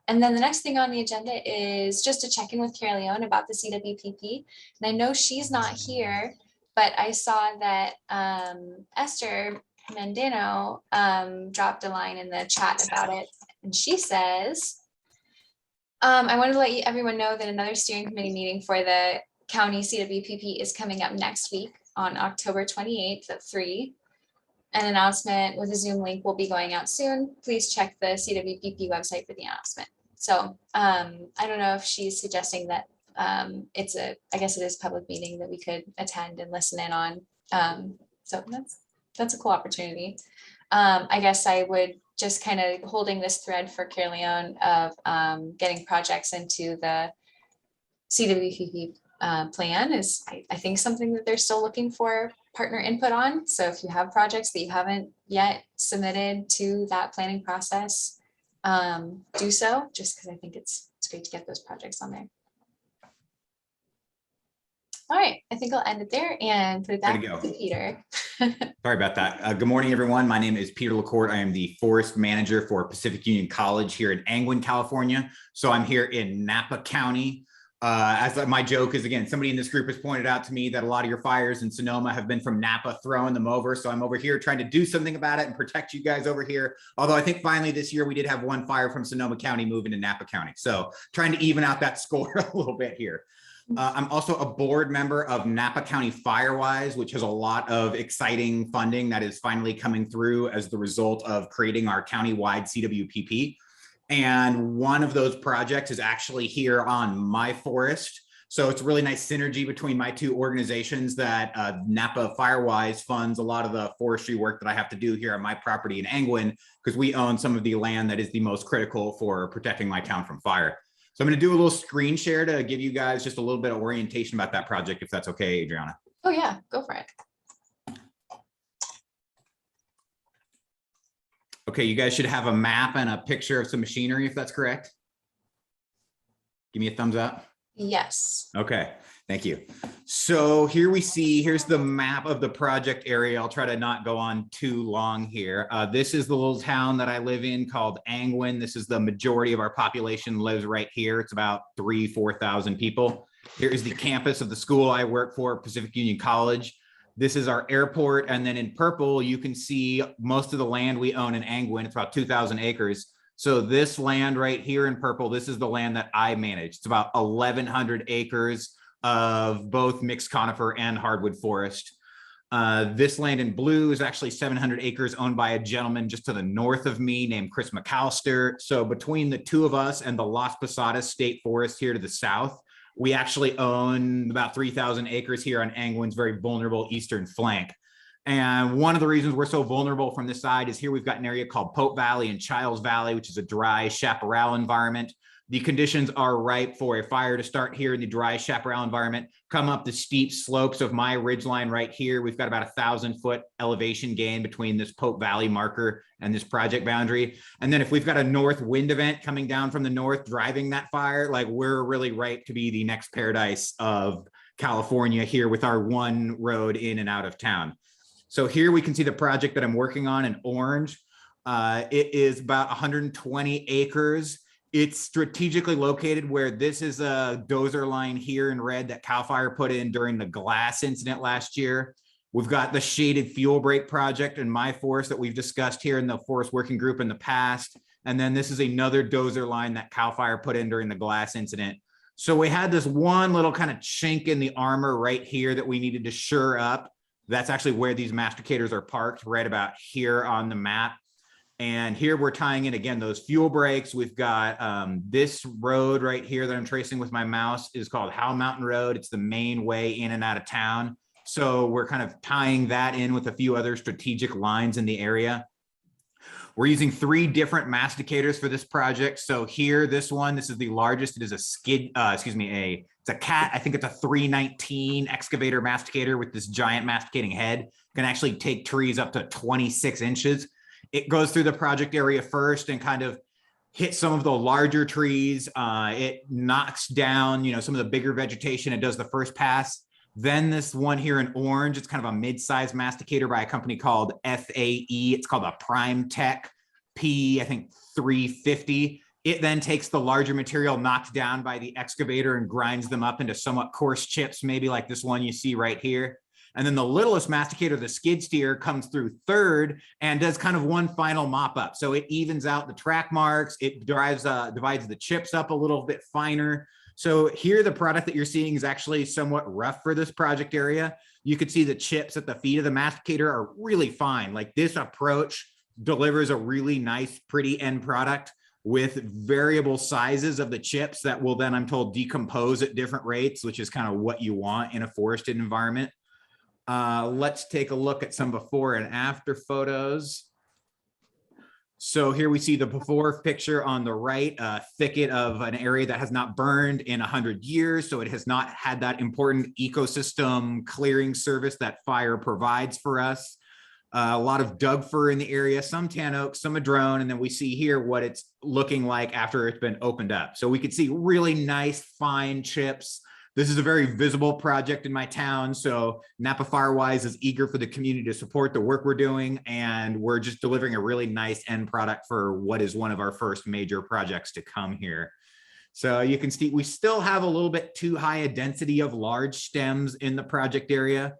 And then the next thing on the agenda is just to check in with Carrie Leon about the CWPP. And I know she's not here, but I saw that Esther Mendino dropped a line in the chat about it. And she says, I wanted to let everyone know that another steering committee meeting for the county CWPP is coming up next week on October 28th at 3. An announcement with a Zoom link will be going out soon. Please check the CWPP website for the announcement. So I don't know if she's suggesting that I guess it is a public meeting that we could attend and listen in on. So that's a cool opportunity. I guess I would just kind of holding this thread for Carrie Leon of getting projects into the CWPP plan is, I think, something that they're still looking for partner input on. So if you have projects that you haven't yet submitted to that planning process, do so, just because I think it's great to get those projects on there. All right, I think I'll end it there and put it back to Peter. Sorry about that. Good morning, everyone. My name is Peter Lacour. I am the forest manager for Pacific Union College here in Angwin, California. So I'm here in Napa County. As my joke is, again, somebody in this group has pointed out to me that a lot of your fires in Sonoma have been from Napa throwing them over. So I'm over here trying to do something about it and protect you guys over here. Although I think finally this year we did have one fire from Sonoma County moving to Napa County. So trying to even out that score a little bit here. I'm also a board member of Napa County Firewise, which has a lot of exciting funding that is finally coming through as the result of creating our county-wide CWPP. And one of those projects is actually here on my forest. So it's a really nice synergy between my two organizations that Napa Firewise funds a lot of the forestry work that I have to do here on my property in Angwin, because we own some of the land that is the most critical for protecting my town from fire. So I'm going to do a little screen share to give you guys just a little bit of orientation about that project, if that's okay, Adriana. Oh yeah, go for it. Okay, you guys should have a map and a picture of some machinery, if that's correct. Give me a thumbs up. Yes. Okay, thank you. So here we see, here's the map of the project area. I'll try to not go on too long here. This is the little town that I live in called Angwin. This is the majority of our population lives right here. It's about 4,000 people. Here is the campus of the school I work for, Pacific Union College. This is our airport. And then in purple, you can see most of the land we own in Angwin. It's about 2,000 acres. So this land right here in purple, this is the land that I manage. It's about 1,100 acres of both mixed conifer and hardwood forest. This land in blue is actually 700 acres owned by a gentleman just to the north of me named Chris McAllister. So between the two of us and the Las Posadas State Forest here to the south, we actually own about 3,000 acres here on Angwin's very vulnerable eastern flank. And one of the reasons we're so vulnerable from this side is here we've got an area called Pope Valley and Childs Valley, which is a dry chaparral environment. The conditions are ripe for a fire to start here in the dry chaparral environment, come up the steep slopes of my ridgeline right here. We've got about 1,000-foot elevation gain between this Pope Valley marker and this project boundary. And then if we've got a north wind event coming down from the north driving that fire, like we're really ripe to be the next paradise of California here with our one road in and out of town. So here we can see the project that I'm working on in orange. It is about 120 acres. It's strategically located where this is a dozer line here in red that CAL FIRE put in during the glass incident last year. We've got the shaded fuel break project in my forest that we've discussed here in the forest working group in the past. And then this is another dozer line that CAL FIRE put in during the glass incident. So we had this one little kind of chink in the armor right here that we needed to shore up. That's actually where these masticators are parked, right about here on the map. And here we're tying in, again, those fuel breaks. We've got this road right here that I'm tracing with my mouse is called Howell Mountain Road. It's the main way in and out of town. So we're kind of tying that in with a few other strategic lines in the area. We're using 3 different masticators for this project. So here, this one, this is the largest. It is a skid, it's a cat. I think it's a 319 excavator masticator with this giant masticating head. Can actually take trees up to 26 inches. It goes through the project area first and kind of hits some of the larger trees. It knocks down, some of the bigger vegetation. It does the first pass. Then this one here in orange, it's kind of a mid-sized masticator by a company called FAE. It's called a Prime Tech P, I think 350. It then takes the larger material knocked down by the excavator and grinds them up into somewhat coarse chips, maybe like this one you see right here. And then the littlest masticator, the skid steer, comes through third and does kind of one final mop up. So it evens out the track marks. It divides the chips up a little bit finer. So here, the product that you're seeing is actually somewhat rough for this project area. You could see the chips at the feet of the masticator are really fine. Like this approach delivers a really nice, pretty end product with variable sizes of the chips that will then, I'm told, decompose at different rates, which is kind of what you want in a forested environment. Let's take a look at some before and after photos. So here we see the before picture on the right, a thicket of an area that has not burned in 100 years. So it has not had that important ecosystem clearing service that fire provides for us. A lot of Doug fir in the area, some tan oak, some madrone, and then we see here what it's looking like after it's been opened up. So we could see really nice, fine chips. This is a very visible project in my town. So Napa Firewise is eager for the community to support the work we're doing. And we're just delivering a really nice end product for what is one of our first major projects to come here. So you can see we still have a little bit too high a density of large stems in the project area.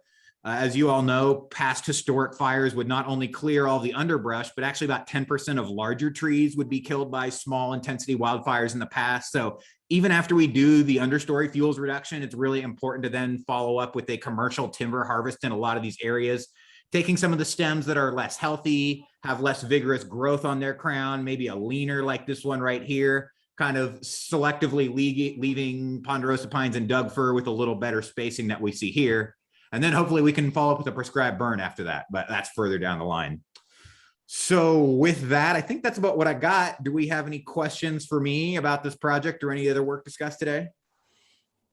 As you all know, past historic fires would not only clear all the underbrush, but actually about 10% of larger trees would be killed by small intensity wildfires in the past. So even after we do the understory fuels reduction, it's really important to then follow up with a commercial timber harvest in a lot of these areas, taking some of the stems that are less healthy, have less vigorous growth on their crown, maybe a leaner like this one right here, kind of selectively leaving ponderosa pines and Doug fir with a little better spacing that we see here. And then hopefully we can follow up with a prescribed burn after that, but that's further down the line. So with that, I think that's about what I got. Do we have any questions for me about this project or any other work discussed today?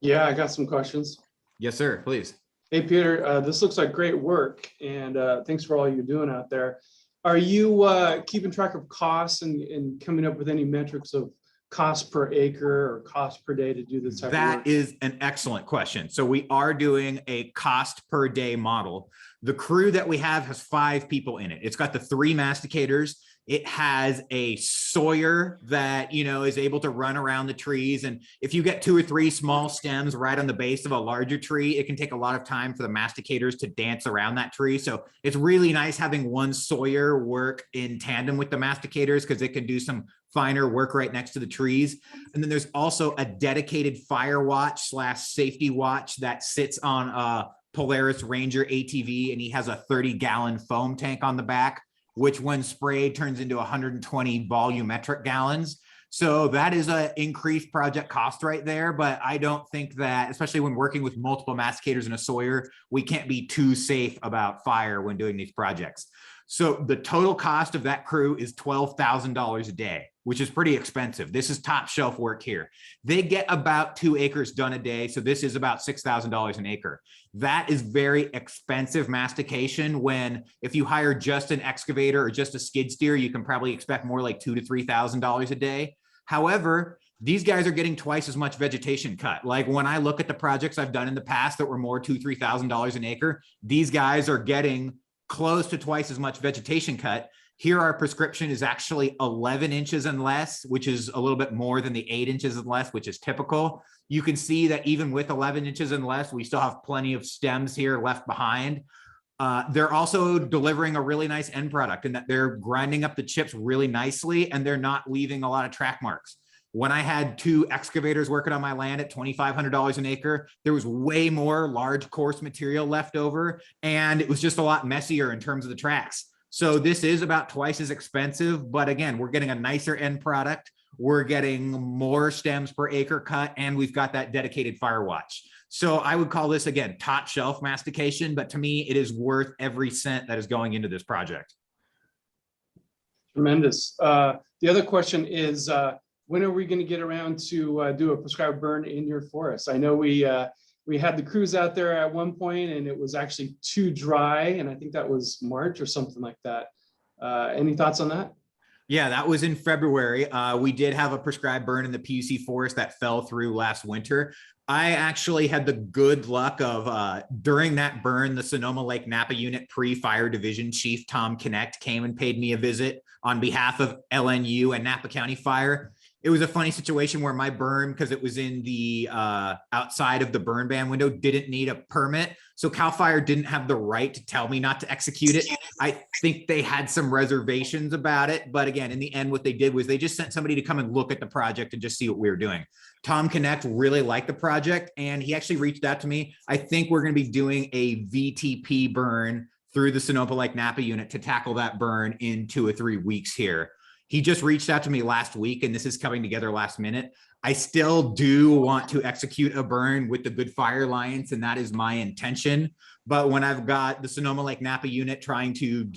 Yeah, I got some questions. Yes, sir, please. Hey, Peter, this looks like great work, and thanks for all you're doing out there. Are you keeping track of costs and coming up with any metrics of cost per acre or cost per day to do this type of work? That is an excellent question. So we are doing a cost per day model. The crew that we have has 5 people in it. It's got the 3 masticators. It has a sawyer that, you know, is able to run around the trees. And if you get 2 or 3 small stems right on the base of a larger tree, it can take a lot of time for the masticators to dance around that tree. So it's really nice having one sawyer work in tandem with the masticators because it can do some finer work right next to the trees. And then there's also a dedicated fire watch / safety watch that sits on a Polaris Ranger ATV, and he has a 30-gallon foam tank on the back, which when sprayed turns into 120 volumetric gallons. So that is an increased project cost right there, but I don't think that, especially when working with multiple masticators and a sawyer, we can't be too safe about fire when doing these projects. So the total cost of that crew is $12,000 a day, which is pretty expensive. This is top shelf work here. They get about 2 acres done a day. So this is about $6,000 an acre. That is very expensive mastication when if you hire just an excavator or just a skid steer, you can probably expect more like $2,000 to $3,000 a day. However, these guys are getting twice as much vegetation cut. Like when I look at the projects I've done in the past that were more $2,000 to $3,000 an acre, these guys are getting close to twice as much vegetation cut. Here, our prescription is actually 11 inches and less, which is a little bit more than the 8 inches and less, which is typical. You can see that even with 11 inches and less, we still have plenty of stems here left behind. They're also delivering a really nice end product in that they're grinding up the chips really nicely and they're not leaving a lot of track marks. When I had 2 excavators working on my land at $2,500 an acre, there was way more large coarse material left over, and it was just a lot messier in terms of the tracks. So this is about twice as expensive, but again, we're getting a nicer end product. We're getting more stems per acre cut, and we've got that dedicated fire watch. So I would call this, again, top shelf mastication, but to me, it is worth every cent that is going into this project. Tremendous. The other question is, when are we going to get around to do a prescribed burn in your forest? I know we had the crews out there at one point and it was actually too dry. And I think that was March or something like that. Any thoughts on that? Yeah, that was in February. We did have a prescribed burn in the PUC forest that fell through last winter. I actually had the good luck of during that burn, the Sonoma Lake Napa Unit pre-fire division chief, Tom Connect, came and paid me a visit on behalf of LNU and Napa County Fire. It was a funny situation where my burn, because it was in the outside of the burn ban window, didn't need a permit. So CAL FIRE didn't have the right to tell me not to execute it. I think they had some reservations about it. But again, in the end, what they did was they just sent somebody to come and look at the project and just see what we were doing. Tom Connect really liked the project, and he actually reached out to me. I think we're going to be doing a VTP burn through the Sonoma Lake Napa unit to tackle that burn in 2 or 3 weeks here. He just reached out to me last week, and this is coming together last minute. I still do want to execute a burn with the Good Fire Alliance, and that is my intention. But when I've got the Sonoma Lake Napa unit trying to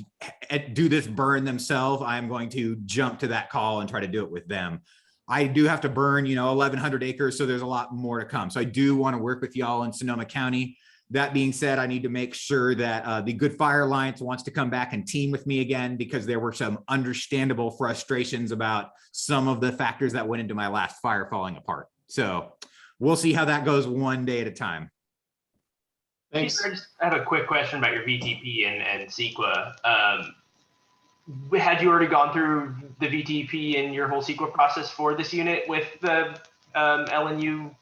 do this burn themselves, I'm going to jump to that call and try to do it with them. I do have to burn, 1,100 acres, so there's a lot more to come. So I do want to work with y'all in Sonoma County. That being said, I need to make sure that the Good Fire Alliance wants to come back and team with me again, because there were some understandable frustrations about some of the factors that went into my last fire falling apart. So we'll see how that goes one day at a time. Thanks. I just have a quick question about your VTP and CEQA. Had you already gone through the VTP and your whole CEQA process for this unit with the LNU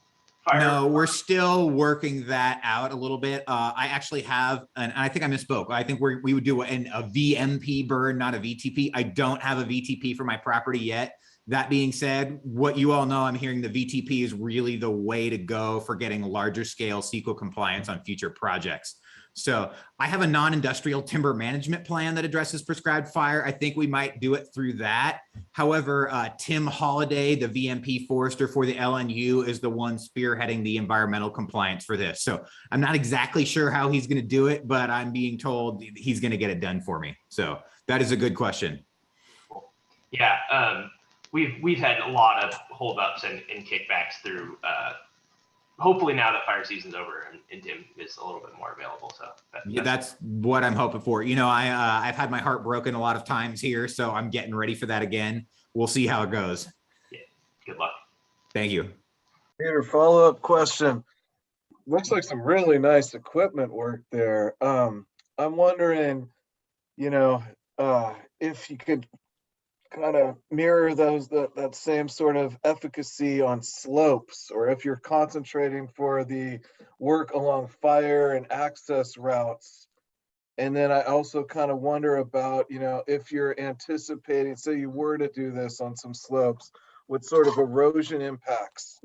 fire? No, we're still working that out a little bit. I actually have, and I think I misspoke. I think we would do a VMP burn, not a VTP. I don't have a VTP for my property yet. That being said, what you all know, I'm hearing the VTP is really the way to go for getting larger scale CEQA compliance on future projects. So I have a non-industrial timber management plan that addresses prescribed fire. I think we might do it through that. However, Tim Holliday, the VMP forester for the LNU, is the one spearheading the environmental compliance for this. So I'm not exactly sure how he's going to do it, but I'm being told he's going to get it done for me. So That is a good question. Yeah, we've had a lot of holdups and kickbacks through. Hopefully now that fire season's over and Tim is a little bit more available. So Yeah, that's what I'm hoping for. You know, I've had my heart broken a lot of times here, so I'm getting ready for that again. We'll see how it goes. Yeah, good luck. Thank you. Peter, follow-up question. Looks like some really nice equipment work there. I'm wondering, you know, if you could kind of mirror that same sort of efficacy on slopes, or if you're concentrating for the work along fire and access routes. And then I also kind of wonder about, you know, if you're anticipating, say you were to do this on some slopes, what sort of erosion impacts,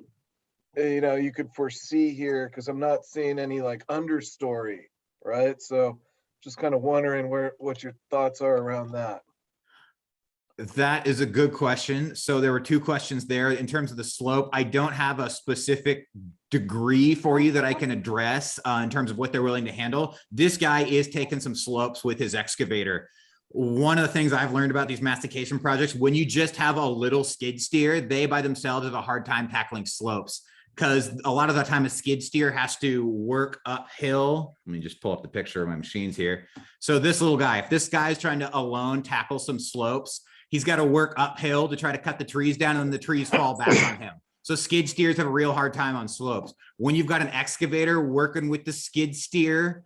you know, you could foresee here, because I'm not seeing any like understory, right? So just kind of wondering what your thoughts are around that. That is a good question. So there were two questions there. In terms of the slope, I don't have a specific degree for you that I can address in terms of what they're willing to handle. This guy is taking some slopes with his excavator. One of the things I've learned about these mastication projects, when you just have a little skid steer, they by themselves have a hard time tackling slopes, because a lot of the time a skid steer has to work uphill. Let me just pull up the picture of my machines here. So this little guy, if this guy is trying to alone tackle some slopes, he's got to work uphill to try to cut the trees down, and the trees fall back on him. So skid steers have a real hard time on slopes. When you've got an excavator working with the skid steer,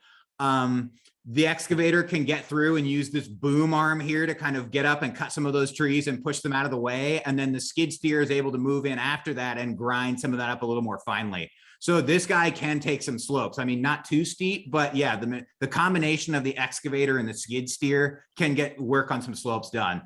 the excavator can get through and use this boom arm here to kind of get up and cut some of those trees and push them out of the way. And then the skid steer is able to move in after that and grind some of that up a little more finely. So this guy can take some slopes. I mean, not too steep, but yeah, the combination of the excavator and the skid steer can get work on some slopes done.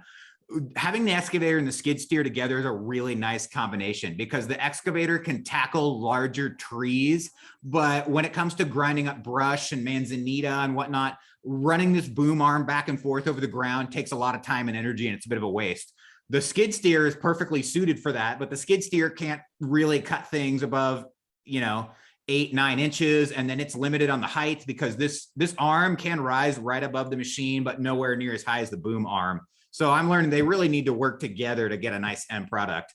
Having the excavator and the skid steer together is a really nice combination, because the excavator can tackle larger trees, but when it comes to grinding up brush and manzanita and whatnot, running this boom arm back and forth over the ground takes a lot of time and energy, and it's a bit of a waste. The skid steer is perfectly suited for that, but the skid steer can't really cut things above, you know, 8-9 inches, and then it's limited on the height, because this arm can rise right above the machine, but nowhere near as high as the boom arm. So I'm learning they really need to work together to get a nice end product.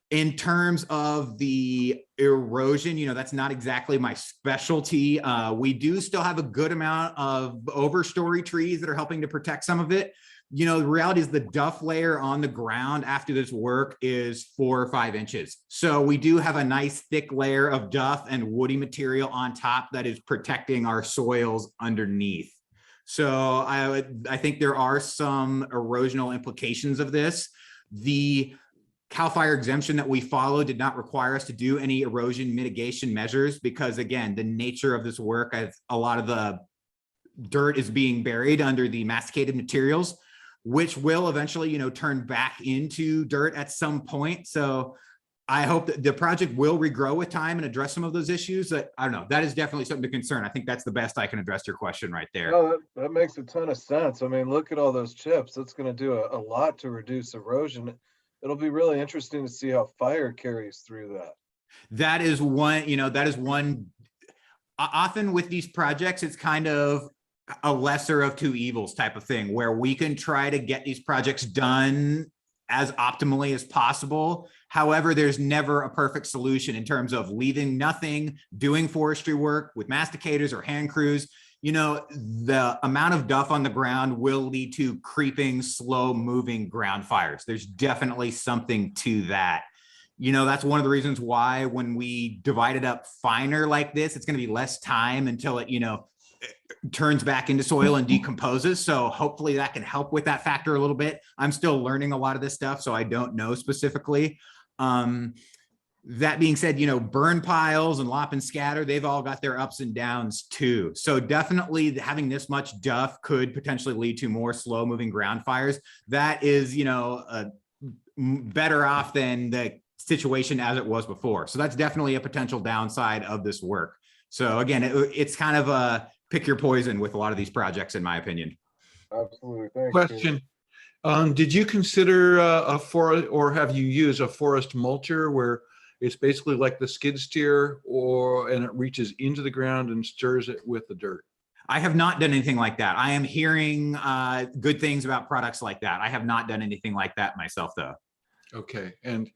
In terms of the erosion, you know, that's not exactly my specialty. We do still have a good amount of overstory trees that are helping to protect some of it. You know, the reality is the duff layer on the ground after this work is 4 or 5 inches. So we do have a nice thick layer of duff and woody material on top that is protecting our soils underneath. So I think there are some erosional implications of this. The CAL FIRE exemption that we followed did not require us to do any erosion mitigation measures, because again, the nature of this work, a lot of the dirt is being buried under the masticated materials, which will eventually, you know, turn back into dirt at some point. So I hope that the project will regrow with time and address some of those issues. That I don't know. That is definitely something to concern. I think that's the best I can address your question right there. No, that makes a ton of sense. I mean, look at all those chips. That's going to do a lot to reduce erosion. It'll be really interesting to see how fire carries through that. That is one, you know, that is one. Often with these projects, it's kind of a lesser of two evils type of thing, where we can try to get these projects done as optimally as possible. However, there's never a perfect solution in terms of leaving nothing, doing forestry work with masticators or hand crews. You know, the amount of duff on the ground will lead to creeping, slow moving ground fires. There's definitely something to that. You know, that's one of the reasons why when we divide it up finer like this, it's going to be less time until it, you know, turns back into soil and decomposes. So hopefully that can help with that factor a little bit. I'm still learning a lot of this stuff, so I don't know specifically. That being said, you know, burn piles and lop and scatter, they've all got their ups and downs too. So definitely having this much duff could potentially lead to more slow moving ground fires. That is, you know, better off than the situation as it was before. So that's definitely a potential downside of this work. So again, it's kind of a pick your poison with a lot of these projects, in my opinion. Absolutely. Thanks. Question. Did you consider a forest, or have you used a forest mulcher where it's basically like the skid steer, and it reaches into the ground and stirs it with the dirt? I have not done anything like that. I am hearing good things about products like that. I have not done anything like that myself, though. Okay, and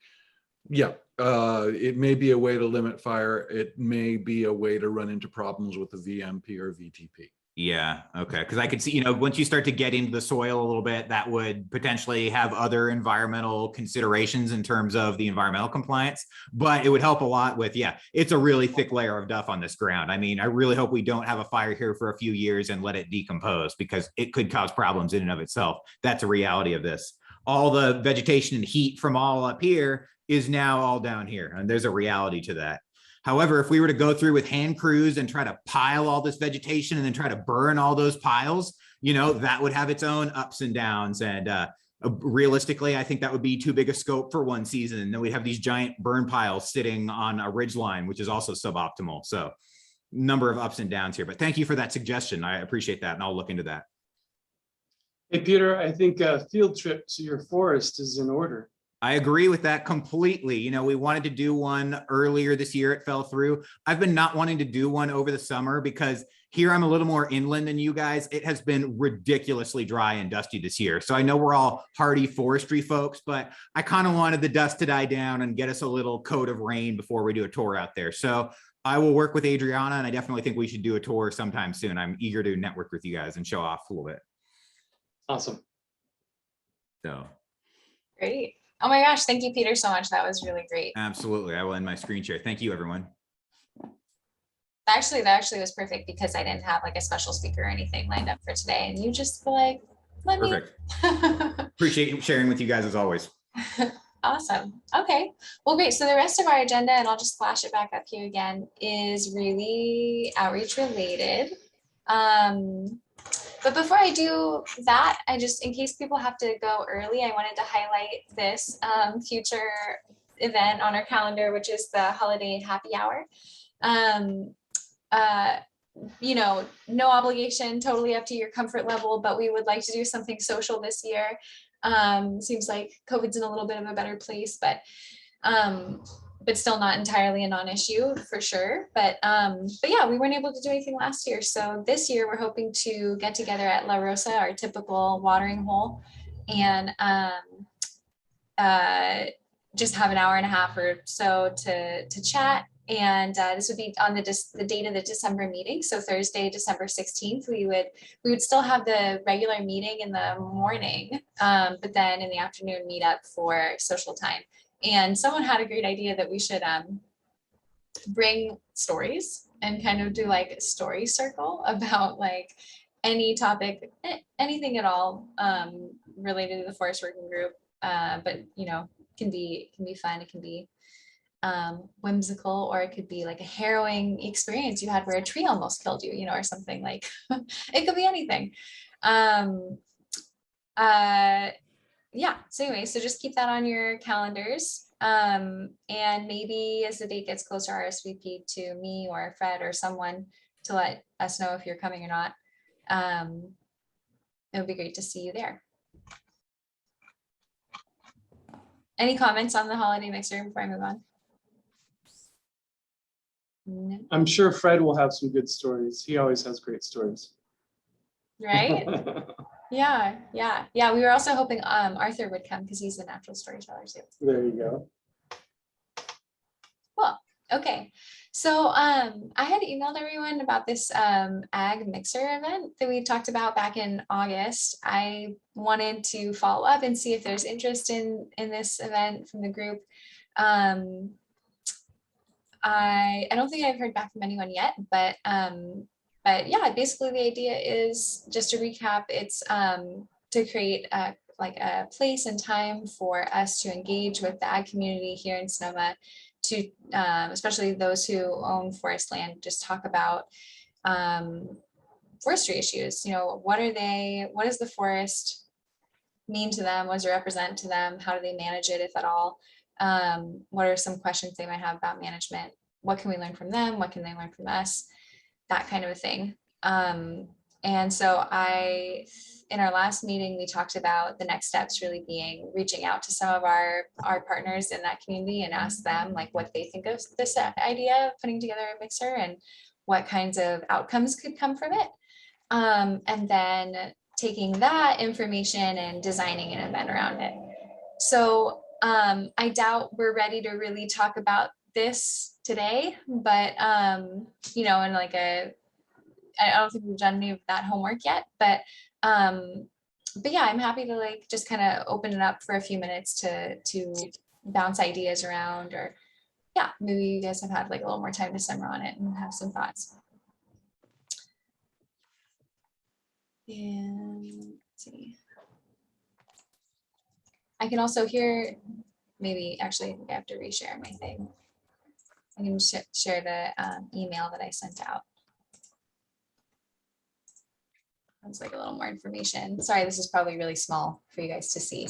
yeah, it may be a way to limit fire. It may be a way to run into problems with the VMP or VTP. Yeah, okay. Because I could see, you know, once you start to get into the soil a little bit, that would potentially have other environmental considerations in terms of the environmental compliance, but it would help a lot with, yeah, it's a really thick layer of duff on this ground. I mean, I really hope we don't have a fire here for a few years and let it decompose, because it could cause problems in and of itself. That's a reality of this. All the vegetation and heat from all up here is now all down here, and there's a reality to that. However, if we were to go through with hand crews and try to pile all this vegetation and then try to burn all those piles, you know, that would have its own ups and downs. And realistically, I think that would be too big a scope for one season. And then we'd have these giant burn piles sitting on a ridge line, which is also suboptimal. So number of ups and downs here, but thank you for that suggestion. I appreciate that, and I'll look into that. Hey, Peter, I think a field trip to your forest is in order. I agree with that completely. You know, we wanted to do one earlier this year. It fell through. I've been not wanting to do one over the summer because here I'm a little more inland than you guys. It has been ridiculously dry and dusty this year. So I know we're all hardy forestry folks, but I kind of wanted the dust to die down and get us a little coat of rain before we do a tour out there. So I will work with Adriana, and I definitely think we should do a tour sometime soon. I'm eager to network with you guys and show off a little bit. Awesome. So. Great. Oh my gosh, thank you, Peter, so much. That was really great. Absolutely. I will end my screen share. Thank you, everyone. That actually was perfect because I didn't have like a special speaker or anything lined up for today. And you just were like, let me. Perfect. Appreciate sharing with you guys as always. Awesome. Okay. Well, great. So the rest of our agenda, and I'll just flash it back up here again, is really outreach related. But before I do that, I just, in case people have to go early, I wanted to highlight this future event on our calendar, which is the holiday happy hour. You know, no obligation, totally up to your comfort level, but we would like to do something social this year. Seems like COVID's in a little bit of a better place, but still not entirely a non-issue for sure. But yeah, we weren't able to do anything last year. So this year we're hoping to get together at La Rosa, our typical watering hole, and just have an hour and a half or so to chat. And this would be on the date of the December meeting. So Thursday, December 16th, we would still have the regular meeting in the morning, but then in the afternoon meet up for social time. And someone had a great idea that we should bring stories and kind of do like a story circle about like any topic, anything at all related to the forest working group. But you know, can be fun. It can be whimsical, or it could be like a harrowing experience you had where a tree almost killed you, you know, or something like. It could be anything. Yeah, so anyway, so just keep that on your calendars, and maybe as the date gets closer, RSVP to me or Fred or someone to let us know if you're coming or not. It would be great to see you there. Any comments on the holiday mixer before I move on? No. I'm sure Fred will have some good stories. He always has great stories. Right? Yeah. We were also hoping Arthur would come because he's a natural storyteller too. There you go. Cool. Okay. So I had emailed everyone about this ag mixer event that we talked about back in August. I wanted to follow up and see if there's interest in this event from the group. I don't think I've heard back from anyone yet, but yeah, basically the idea is, just to recap, it's to create a place and time for us to engage with the ag community here in Sonoma, to especially those who own forest land, just talk about forestry issues. You know, what does the forest mean to them? What does it represent to them? How do they manage it, if at all? What are some questions they might have about management? What can we learn from them? What can they learn from us? That kind of a thing. And so in our last meeting, we talked about the next steps really being reaching out to some of our partners in that community and ask them like what they think of this idea of putting together a mixer and what kinds of outcomes could come from it. And then taking that information and designing an event around it. So I doubt we're ready to really talk about this today, but you know, in like I don't think we've done any of that homework yet, but yeah, I'm happy to like just kind of open it up for a few minutes to bounce ideas around, or yeah, maybe you guys have had like a little more time to simmer on it and have some thoughts. And let's see. I can also hear, maybe actually I think I have to reshare my thing. I can share the email that I sent out. That's like a little more information. Sorry, this is probably really small for you guys to see.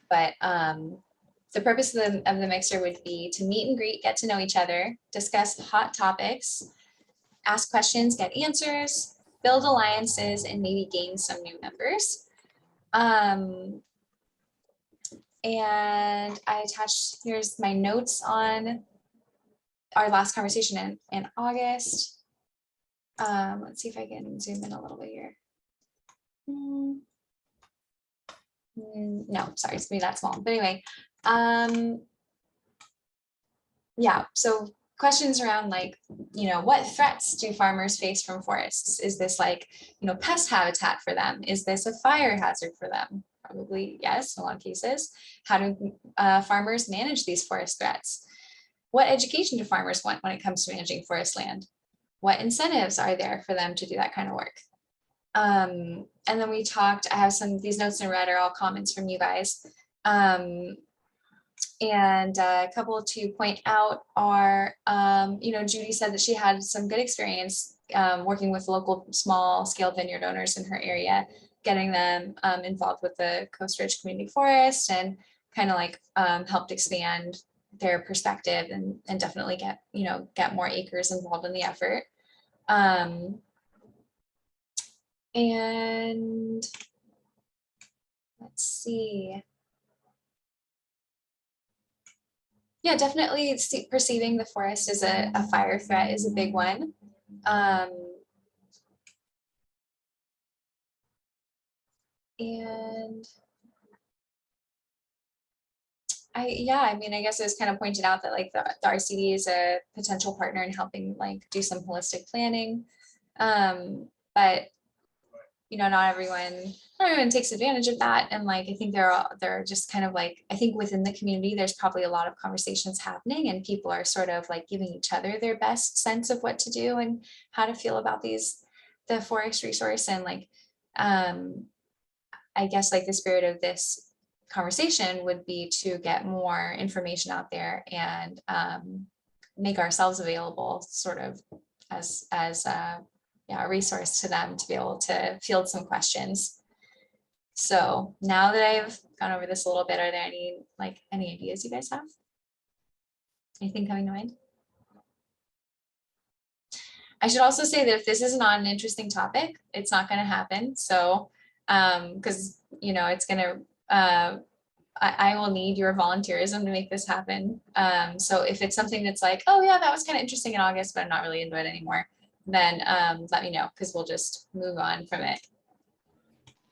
But the purpose of the mixer would be to meet and greet, get to know each other, discuss hot topics, ask questions, get answers, build alliances, and maybe gain some new members. And I attached, here's my notes on our last conversation in August. Let's see if I can zoom in a little bit here. No, sorry, it's gonna be that small. But anyway, yeah, so questions around like, you know, what threats do farmers face from forests? Is this like, you know, pest habitat for them? Is this a fire hazard for them? Probably yes, in a lot of cases. How do farmers manage these forest threats? What education do farmers want when it comes to managing forest land? What incentives are there for them to do that kind of work? And then we talked, I have some, these notes in red are all comments from you guys. And a couple to point out are, you know, Judy said that she had some good experience working with local small scale vineyard owners in her area, getting them involved with the Coast Ridge Community Forest, and kind of like helped expand their perspective and definitely get, you know, get more acres involved in the effort. And let's see. Yeah, definitely perceiving the forest as a fire threat is a big one. And I mean, I guess it was kind of pointed out that like the RCD is a potential partner in helping like do some holistic planning. But you know, not everyone takes advantage of that. And like, I think there are just kind of like, I think within the community, there's probably a lot of conversations happening, and people are sort of like giving each other their best sense of what to do and how to feel about the forest resource. And like, I guess like the spirit of this conversation would be to get more information out there and make ourselves available sort of as yeah, a resource to them to be able to field some questions. So now that I've gone over this a little bit, are there any ideas you guys have? Anything coming to mind? I should also say that if this is not an interesting topic, it's not going to happen. So, because you know, it's going to, I will need your volunteerism to make this happen. So if it's something that's like, oh yeah, that was kind of interesting in August, but I'm not really into it anymore, then let me know, because we'll just move on from it.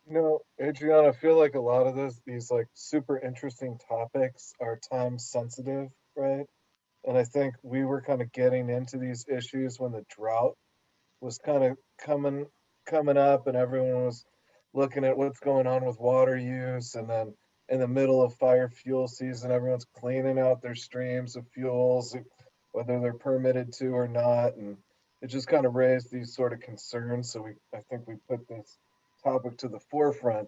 You know, Adriana, I feel like a lot of these like super interesting topics are time sensitive, right? And I think we were kind of getting into these issues when the drought was kind of coming up, and everyone was looking at what's going on with water use. And then in the middle of fire fuel season, everyone's cleaning out their streams of fuels, whether they're permitted to or not. And it just kind of raised these sort of concerns. So I think we put this topic to the forefront.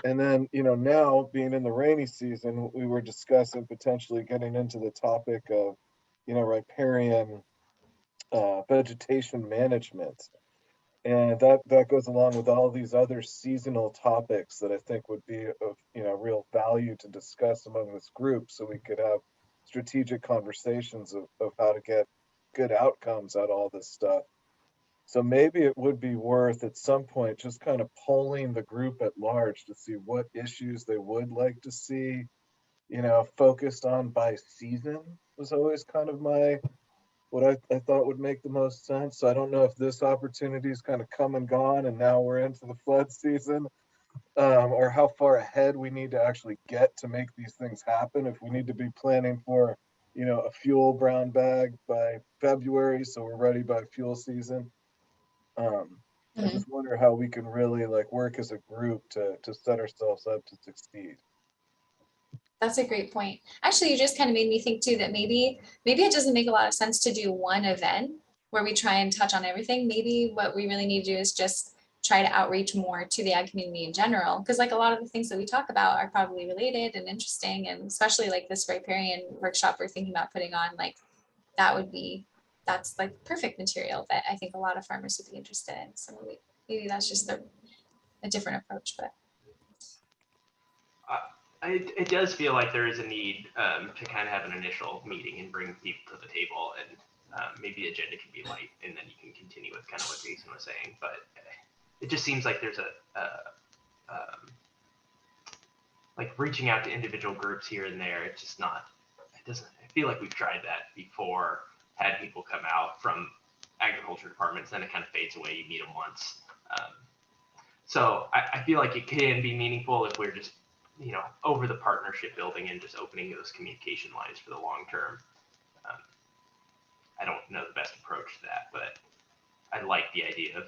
And then, you know, now being in the rainy season, we were discussing potentially getting into the topic of, you know, riparian vegetation management. And that goes along with all these other seasonal topics that I think would be of, you know, real value to discuss among this group, so we could have strategic conversations of how to get good outcomes out of all this stuff. So maybe it would be worth at some point just kind of polling the group at large to see what issues they would like to see, you know, focused on by season was always kind of my what I thought would make the most sense. So I don't know if this opportunity is kind of come and gone and now we're into the flood season, or how far ahead we need to actually get to make these things happen. If we need to be planning for, you know, a fuel brown bag by February, so we're ready by fuel season. I just wonder how we can really like work as a group to set ourselves up to succeed. That's a great point. Actually, you just kind of made me think too that maybe it doesn't make a lot of sense to do one event where we try and touch on everything. Maybe what we really need to do is just try to outreach more to the ag community in general. Because like a lot of the things that we talk about are probably related and interesting, and especially like this riparian workshop we're thinking about putting on, like that's like perfect material that I think a lot of farmers would be interested in. So maybe that's just a different approach, but. It does feel like there is a need to kind of have an initial meeting and bring people to the table, and maybe the agenda can be light, and then you can continue with kind of what Jason was saying. But it just seems like there's like reaching out to individual groups here and there. It's just not. It doesn't. I feel like we've tried that before. Had people come out from agriculture departments, then it kind of fades away. You meet them once. So I feel like it can be meaningful if we're just, you know, over the partnership building and just opening those communication lines for the long term. I don't know the best approach to that, but I like the idea of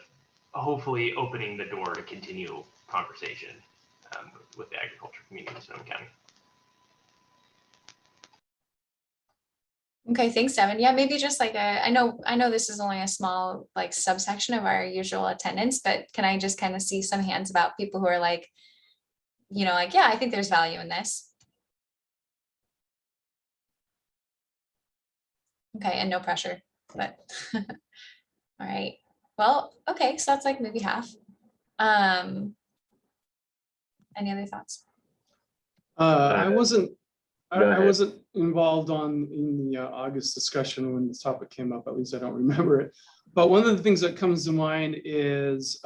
hopefully opening the door to continue conversation with the agriculture community in Sonoma County. Okay, thanks, Devin. Yeah, maybe just like I know this is only a small like subsection of our usual attendance, but can I just kind of see some hands about people who are like, you know, like, yeah, I think there's value in this. Okay, and no pressure, but all right. Well, okay, so that's like maybe half. Any other thoughts? I wasn't involved in the August discussion when this topic came up. At least I don't remember it. But one of the things that comes to mind is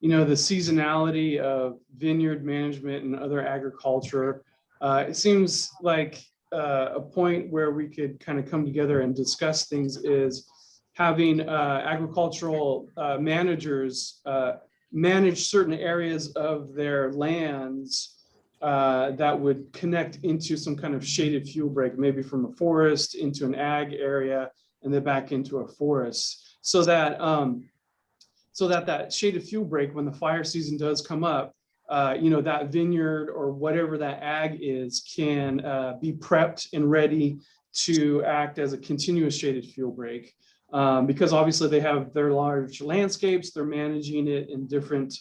you know, the seasonality of vineyard management and other agriculture. It seems like a point where we could kind of come together and discuss things is having agricultural managers manage certain areas of their lands that would connect into some kind of shaded fuel break, maybe from a forest into an ag area and then back into a forest, so that that shaded fuel break, when the fire season does come up, you know, that vineyard or whatever that ag is can be prepped and ready to act as a continuous shaded fuel break. Because obviously they have their large landscapes, they're managing it in different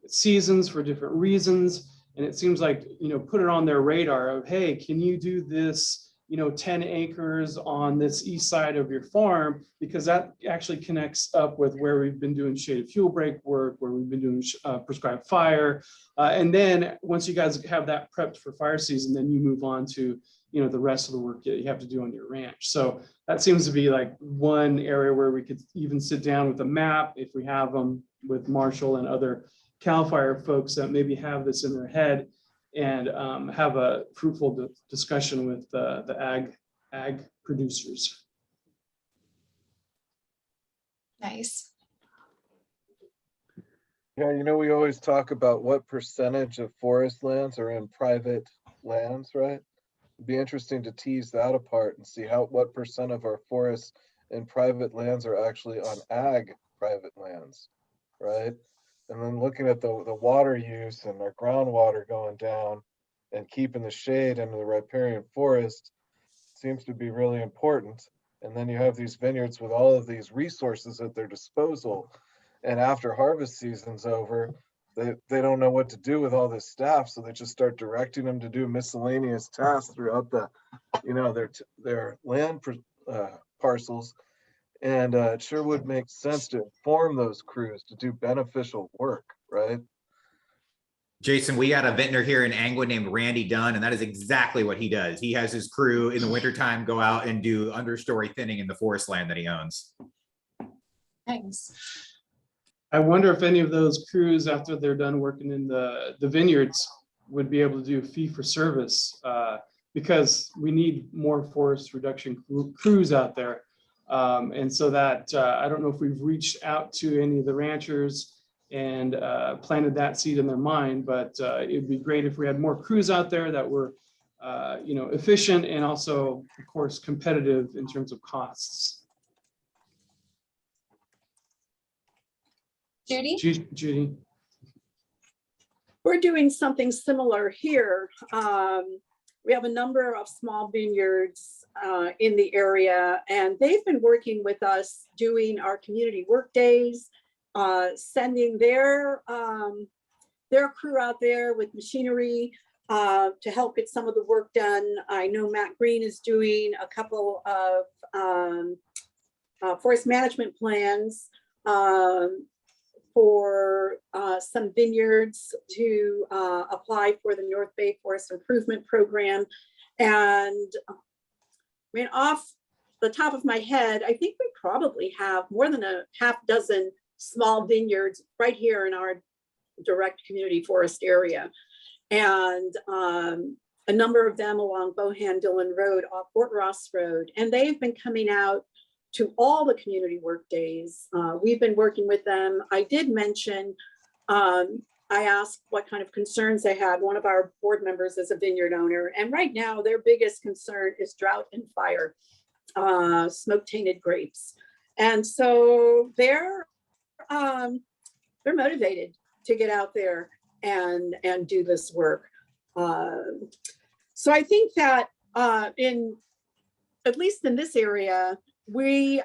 seasons for different reasons. And it seems like, you know, put it on their radar of, hey, can you do this, you know, 10 acres on this east side of your farm? Because that actually connects up with where we've been doing shaded fuel break work, where we've been doing prescribed fire. And then once you guys have that prepped for fire season, then you move on to, you know, the rest of the work that you have to do on your ranch. So that seems to be like one area where we could even sit down with a map, if we have them, with Marshall and other CAL FIRE folks that maybe have this in their head, and have a fruitful discussion with the ag producers. Nice. Yeah, you know, we always talk about what percentage of forest lands are in private lands, right? It'd be interesting to tease that apart and see what percent of our forests and private lands are actually on ag private lands, right? And then looking at the water use and our groundwater going down and keeping the shade into the riparian forest seems to be really important. And then you have these vineyards with all of these resources at their disposal. And after harvest season's over, they don't know what to do with all this staff. So they just start directing them to do miscellaneous tasks throughout the, you know, their land parcels. And it sure would make sense to inform those crews to do beneficial work, right? Jason, we got a vintner here in Angwin named Randy Dunn, and that is exactly what he does. He has his crew in the wintertime go out and do understory thinning in the forest land that he owns. Thanks. I wonder if any of those crews, after they're done working in the vineyards, would be able to do fee for service, because we need more forest reduction crews out there. And so that, I don't know if we've reached out to any of the ranchers and planted that seed in their mind, but it'd be great if we had more crews out there that were, efficient and also, of course, competitive in terms of costs. Judy? Judy. We're doing something similar here. We have a number of small vineyards in the area, and they've been working with us doing our community work days, sending their crew out there with machinery to help get some of the work done. I know Matt Green is doing a couple of forest management plans for some vineyards to apply for the North Bay Forest Improvement Program. And I mean, off the top of my head, I think we probably have more than a half dozen small vineyards right here in our direct community forest area. And a number of them along Bohan-Dillon Road off Fort Ross Road. And they've been coming out to all the community work days. We've been working with them. I did mention, I asked what kind of concerns they had. One of our board members is a vineyard owner, and right now their biggest concern is drought and fire, smoke-tainted grapes. And so they're motivated to get out there and do this work. So I think that at least in this area, we've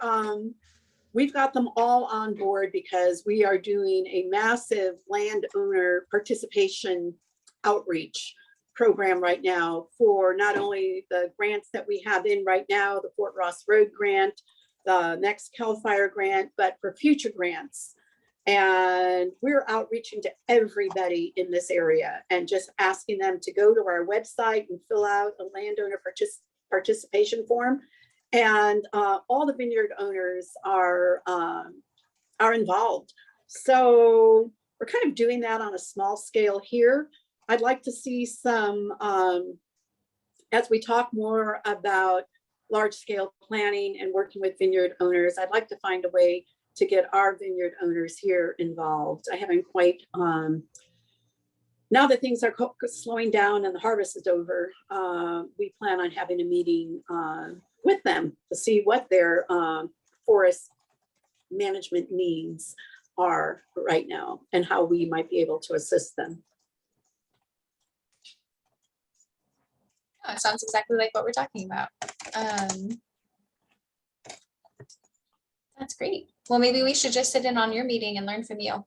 got them all on board because we are doing a massive landowner participation outreach program right now for not only the grants that we have in right now, the Fort Ross Road grant, the next CAL FIRE grant, but for future grants. And we're outreaching to everybody in this area and just asking them to go to our website and fill out a landowner participation form. And all the vineyard owners are involved. So we're kind of doing that on a small scale here. I'd like to see some, as we talk more about large scale planning and working with vineyard owners, I'd like to find a way to get our vineyard owners here involved. I haven't quite, now that things are slowing down and the harvest is over, we plan on having a meeting with them to see what their forest management needs are right now and how we might be able to assist them. Oh, it sounds exactly like what we're talking about. That's great. Well, maybe we should just sit in on your meeting and learn from you.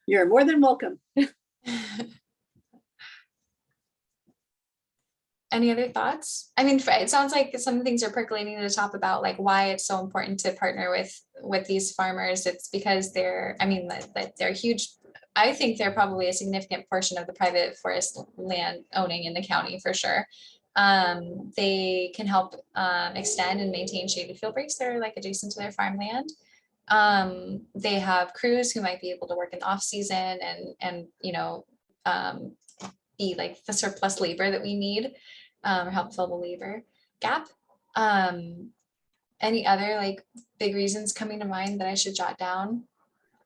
You're more than welcome. Any other thoughts? I mean, it sounds like some things are percolating to the top about like why it's so important to partner with these farmers. It's because they're huge. I think they're probably a significant portion of the private forest land owning in the county for sure. They can help extend and maintain shaded field breaks that are like adjacent to their farmland. They have crews who might be able to work in the off season and be like the surplus labor that we need, or help fill the labor gap. Any other like big reasons coming to mind that I should jot down?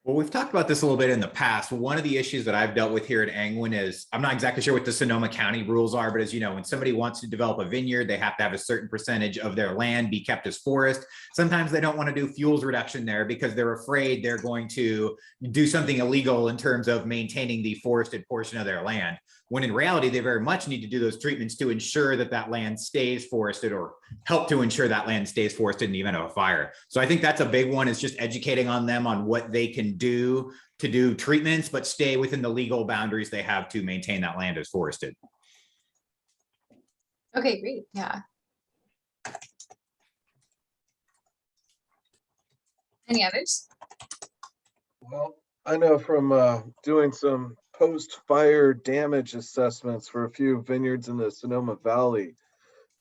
Well, we've talked about this a little bit in the past. One of the issues that I've dealt with here at Angwin is, I'm not exactly sure what the Sonoma County rules are, but as you know, when somebody wants to develop a vineyard, they have to have a certain percentage of their land be kept as forest. Sometimes they don't want to do fuels reduction there because they're afraid they're going to do something illegal in terms of maintaining the forested portion of their land. When in reality, they very much need to do those treatments to ensure that that land stays forested or help to ensure that land stays forested in the event of a fire. So I think that's a big one, is just educating on them on what they can do to do treatments, but stay within the legal boundaries they have to maintain that land as forested. Okay, great. Yeah. Any others? Well, I know from doing some post-fire damage assessments for a few vineyards in the Sonoma Valley.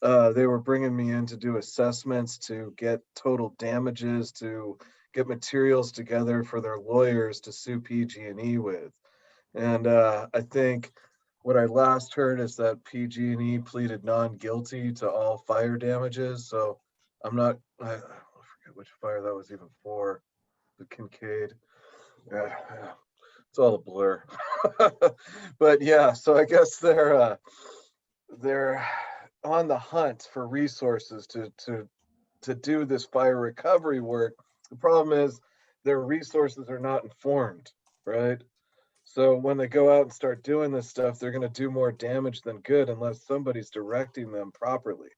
They were bringing me in to do assessments to get total damages, to get materials together for their lawyers to sue PG&E with. And I think what I last heard is that PG&E pleaded non-guilty to all fire damages. So I'm not, I forget which fire that was even for, the Kincaid. Yeah, it's all a blur. But yeah, so I guess they're on the hunt for resources to do this fire recovery work. The problem is their resources are not informed, right? So when they go out and start doing this stuff, they're going to do more damage than good unless somebody's directing them properly.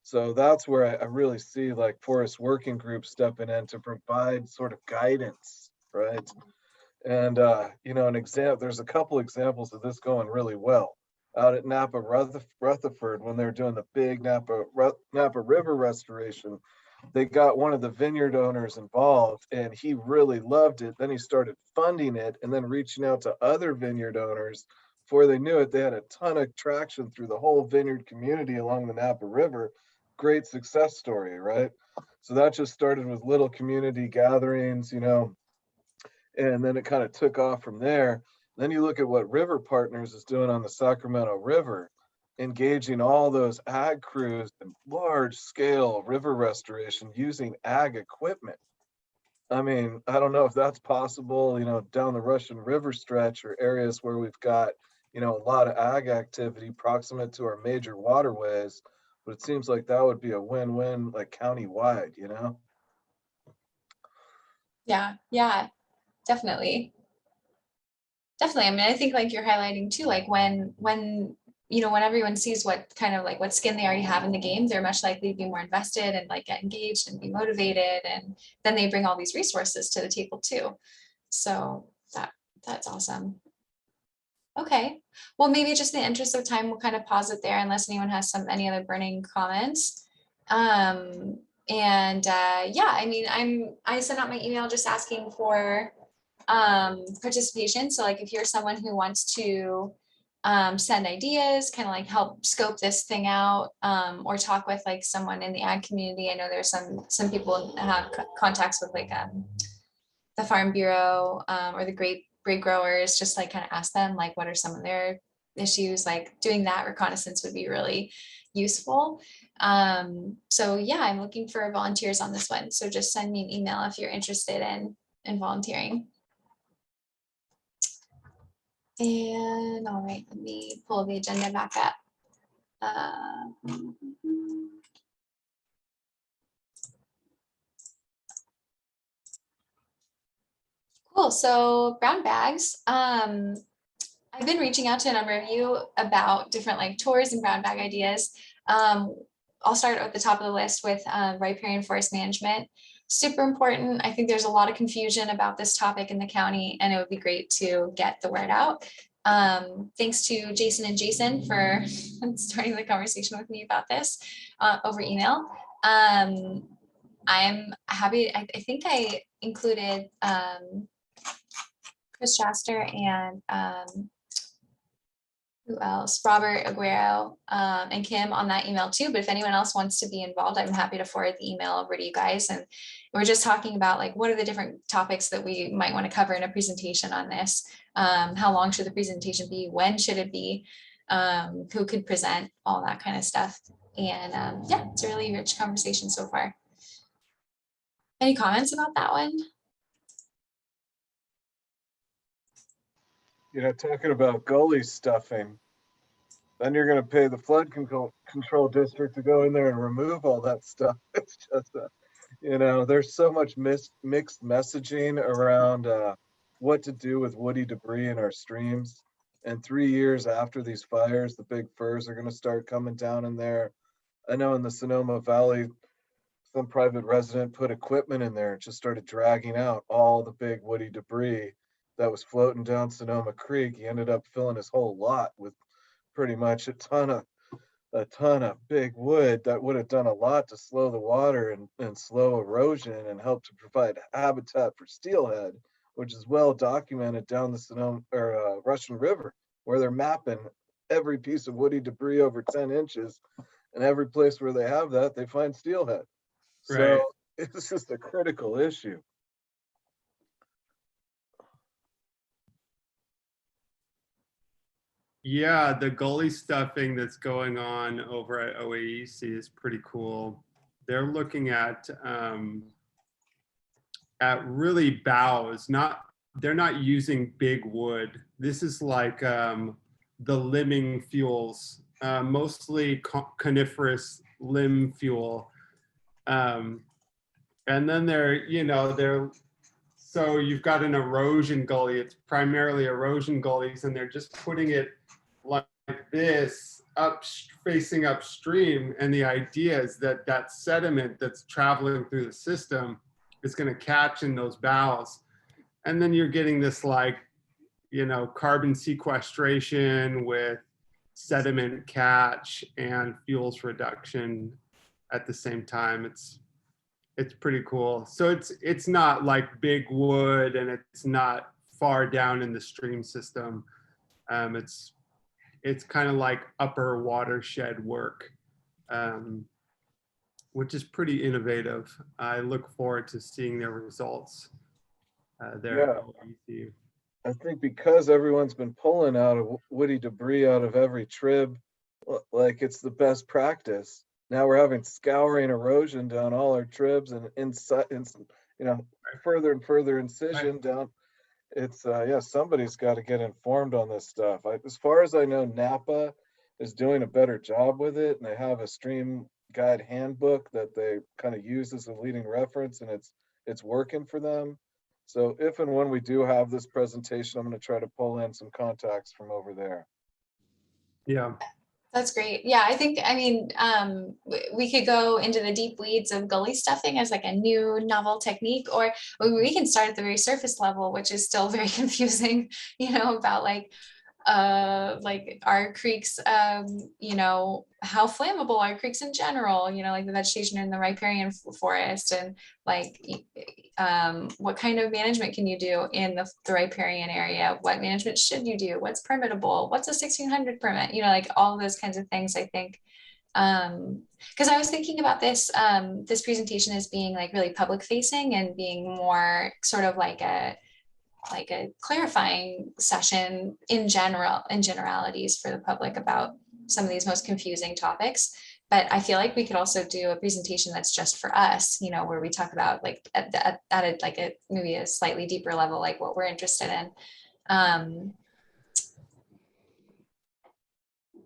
So that's where I really see like forest working groups stepping in to provide sort of guidance, right? And you know, there's a couple examples of this going really well out at Napa Rutherford when they're doing the big Napa River restoration. They got one of the vineyard owners involved and he really loved it. Then he started funding it and then reaching out to other vineyard owners. Before they knew it, they had a ton of traction through the whole vineyard community along the Napa River. Great success story, right? So that just started with little community gatherings, you know, and then it kind of took off from there. Then you look at what River Partners is doing on the Sacramento River, engaging all those ag crews in large scale river restoration using ag equipment. I mean, I don't know if that's possible, you know, down the Russian River stretch or areas where we've got, you know, a lot of ag activity proximate to our major waterways, but it seems like that would be a win-win, like county-wide, you know? Yeah, definitely. Definitely. I mean, I think like you're highlighting too, like when you know, when everyone sees what kind of like what skin they already have in the game, they're much likely to be more invested and like get engaged and be motivated. And then they bring all these resources to the table too. So that's awesome. Okay. Well, maybe just in the interest of time, we'll kind of pause it there unless anyone has any other burning comments. Yeah, I mean, I sent out my email just asking for participation. So like if you're someone who wants to send ideas, kind of like help scope this thing out, or talk with like someone in the ag community. I know there's some people that have contacts with like the Farm Bureau or the grape growers, just like kind of ask them like what are some of their issues. Like doing that reconnaissance would be really useful. So yeah, I'm looking for volunteers on this one. So just send me an email if you're interested in volunteering. And all right, let me pull the agenda back up. Cool, so brown bags. I've been reaching out to a number of you about different like tours and brown bag ideas. I'll start at the top of the list with riparian forest management. Super important. I think there's a lot of confusion about this topic in the county, and it would be great to get the word out. Thanks to Jason and Jason for starting the conversation with me about this over email. I'm happy. I think I included Chris Shaster and who else? Robert Aguero and Kim on that email too. But if anyone else wants to be involved, I'm happy to forward the email over to you guys. And we're just talking about like, what are the different topics that we might want to cover in a presentation on this? How long should the presentation be? When should it be? Who could present? All that kind of stuff. And yeah, it's a really rich conversation so far. Any comments about that one? You know, talking about gully stuffing, then you're going to pay the flood control district to go in there and remove all that stuff. It's just, you know, there's so much mixed messaging around what to do with woody debris in our streams. And 3 years after these fires, the big firs are going to start coming down in there. I know in the Sonoma Valley, some private resident put equipment in there and just started dragging out all the big woody debris that was floating down Sonoma Creek. He ended up filling his whole lot with pretty much a ton of big wood that would have done a lot to slow the water and slow erosion and help to provide habitat for steelhead, which is well documented down the Sonoma or Russian River, where they're mapping every piece of woody debris over 10 inches, and every place where they have that, they find steelhead. So Right. it's just a critical issue. Yeah, the gully stuffing that's going on over at OAEC is pretty cool. They're looking at really boughs, they're not using big wood. This is like the limbing fuels, mostly coniferous limb fuel. And then so you've got an erosion gully. It's primarily erosion gullies, and they're just putting it like this facing upstream. And the idea is that that sediment that's traveling through the system is going to catch in those bowels. And then you're getting this carbon sequestration with sediment catch and fuels reduction at the same time. It's pretty cool. So it's not like big wood, and it's not far down in the stream system. It's kind of like upper watershed work, which is pretty innovative. I look forward to seeing their results there. Yeah. At OEC. I think because everyone's been pulling out of woody debris out of every trib, like it's the best practice. Now we're having scouring erosion down all our tribs and inside, further and further incision down. It's somebody's got to get informed on this stuff. As far as I know, Napa is doing a better job with it, and they have a stream guide handbook that they kind of use as a leading reference, and it's working for them. So if and when we do have this presentation, I'm going to try to pull in some contacts from over there. Yeah. That's great. Yeah, we could go into the deep weeds of gully stuffing as like a new novel technique, or we can start at the very surface level, which is still very confusing, about like our creeks, how flammable are creeks in general, like the vegetation in the riparian forest, and what kind of management can you do in the riparian area? What management should you do? What's permittable? What's a 1600 permit? All of those kinds of things, I think. Because I was thinking about this presentation as being like really public facing and being more sort of like a clarifying session in generalities for the public about some of these most confusing topics. But I feel like we could also do a presentation that's just for us, where we talk about like at maybe a slightly deeper level, like what we're interested in.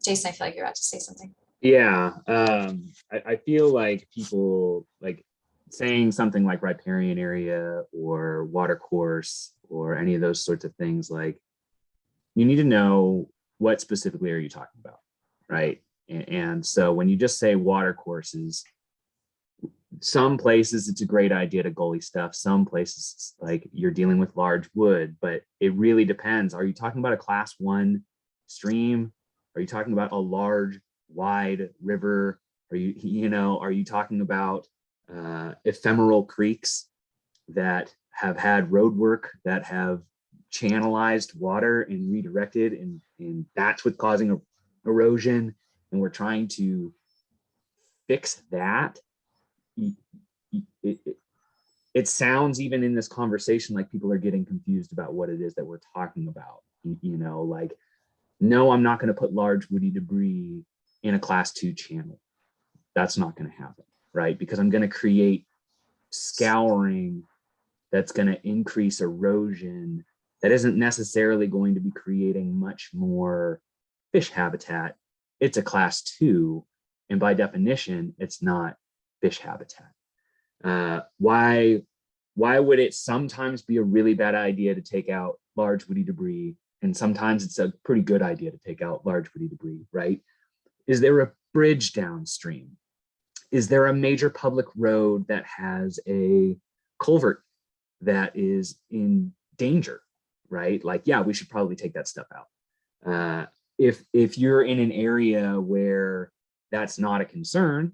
Jason, I feel like you're about to say something. Yeah, I feel like people like saying something like riparian area or water course or any of those sorts of things, like you need to know what specifically are you talking about, right? And so when you just say water courses, some places it's a great idea to gully stuff. Some places like you're dealing with large wood, but it really depends. Are you talking about a class 1 stream? Are you talking about a large, wide river? Are you talking about ephemeral creeks that have had road work that have channelized water and redirected, and that's what's causing erosion, and we're trying to fix that? It sounds, even in this conversation, like people are getting confused about what it is that we're talking about. Like, no, I'm not going to put large woody debris in a class 2 channel. That's not going to happen, right? Because I'm going to create scouring that's going to increase erosion that isn't necessarily going to be creating much more fish habitat. It's a class 2, and by definition, it's not fish habitat. Why would it sometimes be a really bad idea to take out large woody debris, and sometimes it's a pretty good idea to take out large woody debris, right? Is there a bridge downstream? Is there a major public road that has a culvert that is in danger, right? Like, yeah, we should probably take that stuff out. If you're in an area where that's not a concern,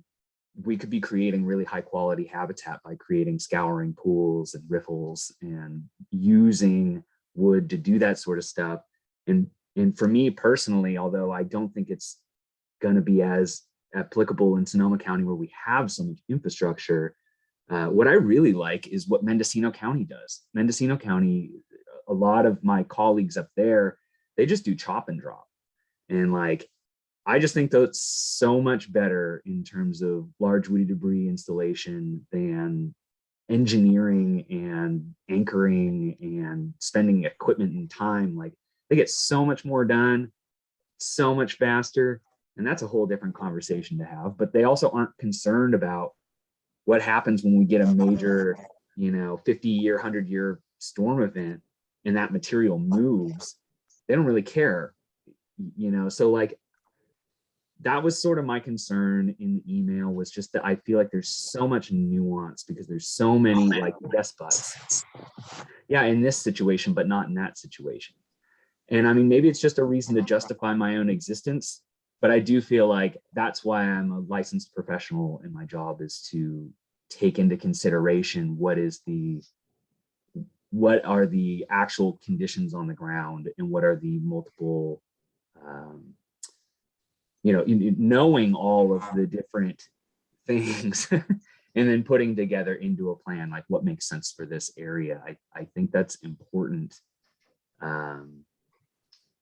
we could be creating really high quality habitat by creating scouring pools and riffles and using wood to do that sort of stuff. And for me personally, although I don't think it's going to be as applicable in Sonoma County where we have so much infrastructure, what I really like is what Mendocino County does. Mendocino County, a lot of my colleagues up there, they just do chop and drop. And like, I just think that's so much better in terms of large woody debris installation than engineering and anchoring and spending equipment and time. Like, they get so much more done, so much faster. And that's a whole different conversation to have. But they also aren't concerned about what happens when we get a major, 50-year, 100-year storm event and that material moves. They don't really care, so like, that was sort of my concern in the email, was just that I feel like there's so much nuance because there's so many like yes buts. Yeah, in this situation, but not in that situation. And I mean, maybe it's just a reason to justify my own existence, but I do feel like that's why I'm a licensed professional, and my job is to take into consideration what are the actual conditions on the ground, and what are the multiple knowing all of the different things and then putting together into a plan, like what makes sense for this area. I think that's important,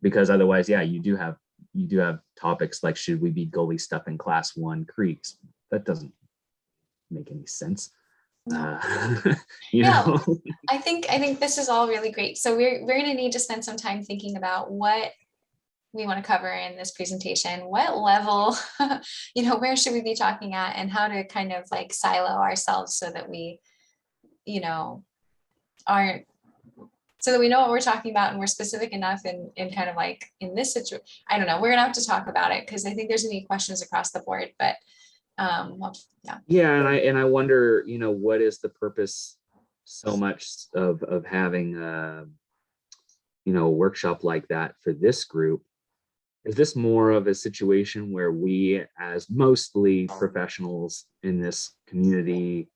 because otherwise, yeah, you do have topics like, should we be gully stuffing class 1 creeks? That doesn't make any sense. Yeah, I think this is all really great. So we're going to need to spend some time thinking about what we want to cover in this presentation, what level, where should we be talking at, and how to kind of like silo ourselves so that we, aren't, so that we know what we're talking about and we're specific enough in kind of like in this situation. I don't know, we're gonna have to talk about it because I think there's gonna be questions across the board, but yeah. And I wonder, what is the purpose so much of having a workshop like that for this group? Is this more of a situation where we, as mostly professionals in this community,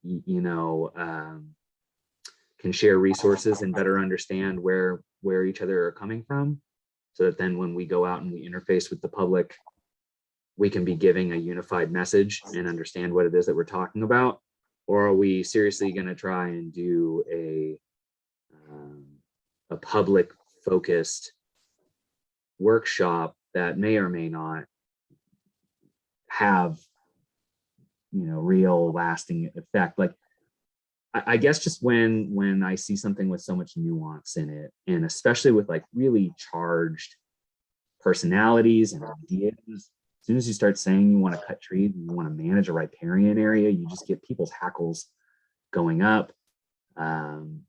can share resources and better understand where each other are coming from, so that then when we go out and we interface with the public, we can be giving a unified message and understand what it is that we're talking about? Or are we seriously going to try and do a public focused workshop that may or may not have real lasting effect? Like, I guess just when I see something with so much nuance in it, and especially with like really charged personalities and ideas, as soon as you start saying you want to cut trees and you want to manage a riparian area, you just get people's hackles going up. And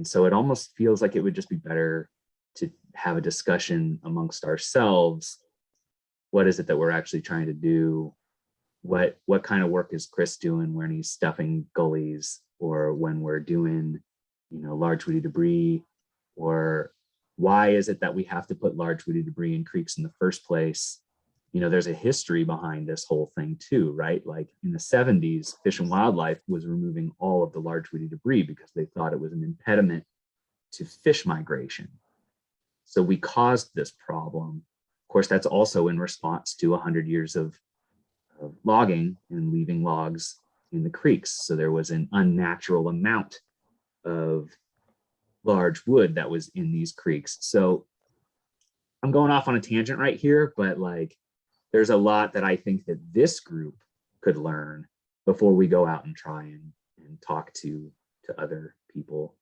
so it almost feels like it would just be better to have a discussion amongst ourselves. What is it that we're actually trying to do? What kind of work is Chris doing when he's stuffing gullies, or when we're doing, large woody debris? Or why is it that we have to put large woody debris in creeks in the first place? There's a history behind this whole thing too, right? Like in the 70s, Fish and Wildlife was removing all of the large woody debris because they thought it was an impediment to fish migration. So we caused this problem. Of course, that's also in response to 100 years of logging and leaving logs in the creeks. So there was an unnatural amount of large wood that was in these creeks. So I'm going off on a tangent right here, but like, there's a lot that I think that this group could learn before we go out and try and talk to other people.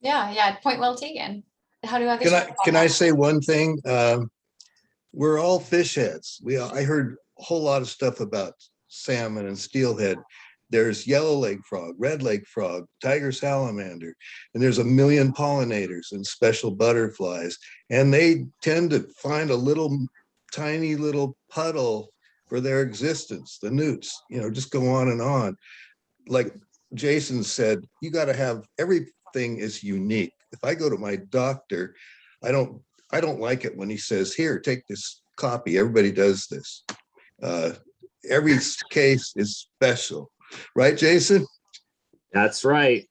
Yeah, point well taken. How do others? Can I say one thing? We're all fish heads. I heard a whole lot of stuff about salmon and steelhead. There's yellow leg frog, red leg frog, tiger salamander, and there's a million pollinators and special butterflies. And they tend to find a tiny little puddle for their existence, the newts, just go on and on. Like Jason said, you got to have, everything is unique. If I go to my doctor, I don't like it when he says, here, take this copy. Everybody does this. Every case is special. Right, Jason? That's right.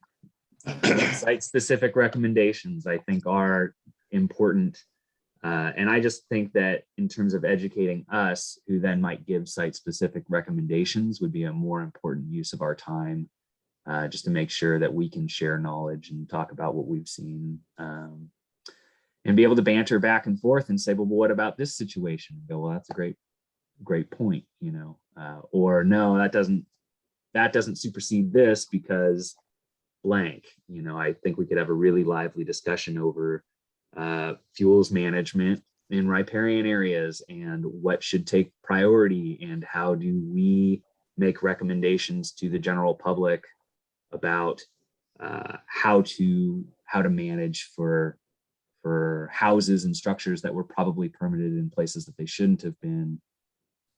Site-specific recommendations, I think, are important. And I just think that in terms of educating us, who then might give site-specific recommendations, would be a more important use of our time, just to make sure that we can share knowledge and talk about what we've seen. and be able to banter back and forth and say, well, what about this situation? And go, well, that's a great point, you know, or no, that doesn't supersede this because blank. You know, I think we could have a really lively discussion over fuels management in riparian areas and what should take priority, and how do we make recommendations to the general public about how to manage for houses and structures that were probably permitted in places that they shouldn't have been,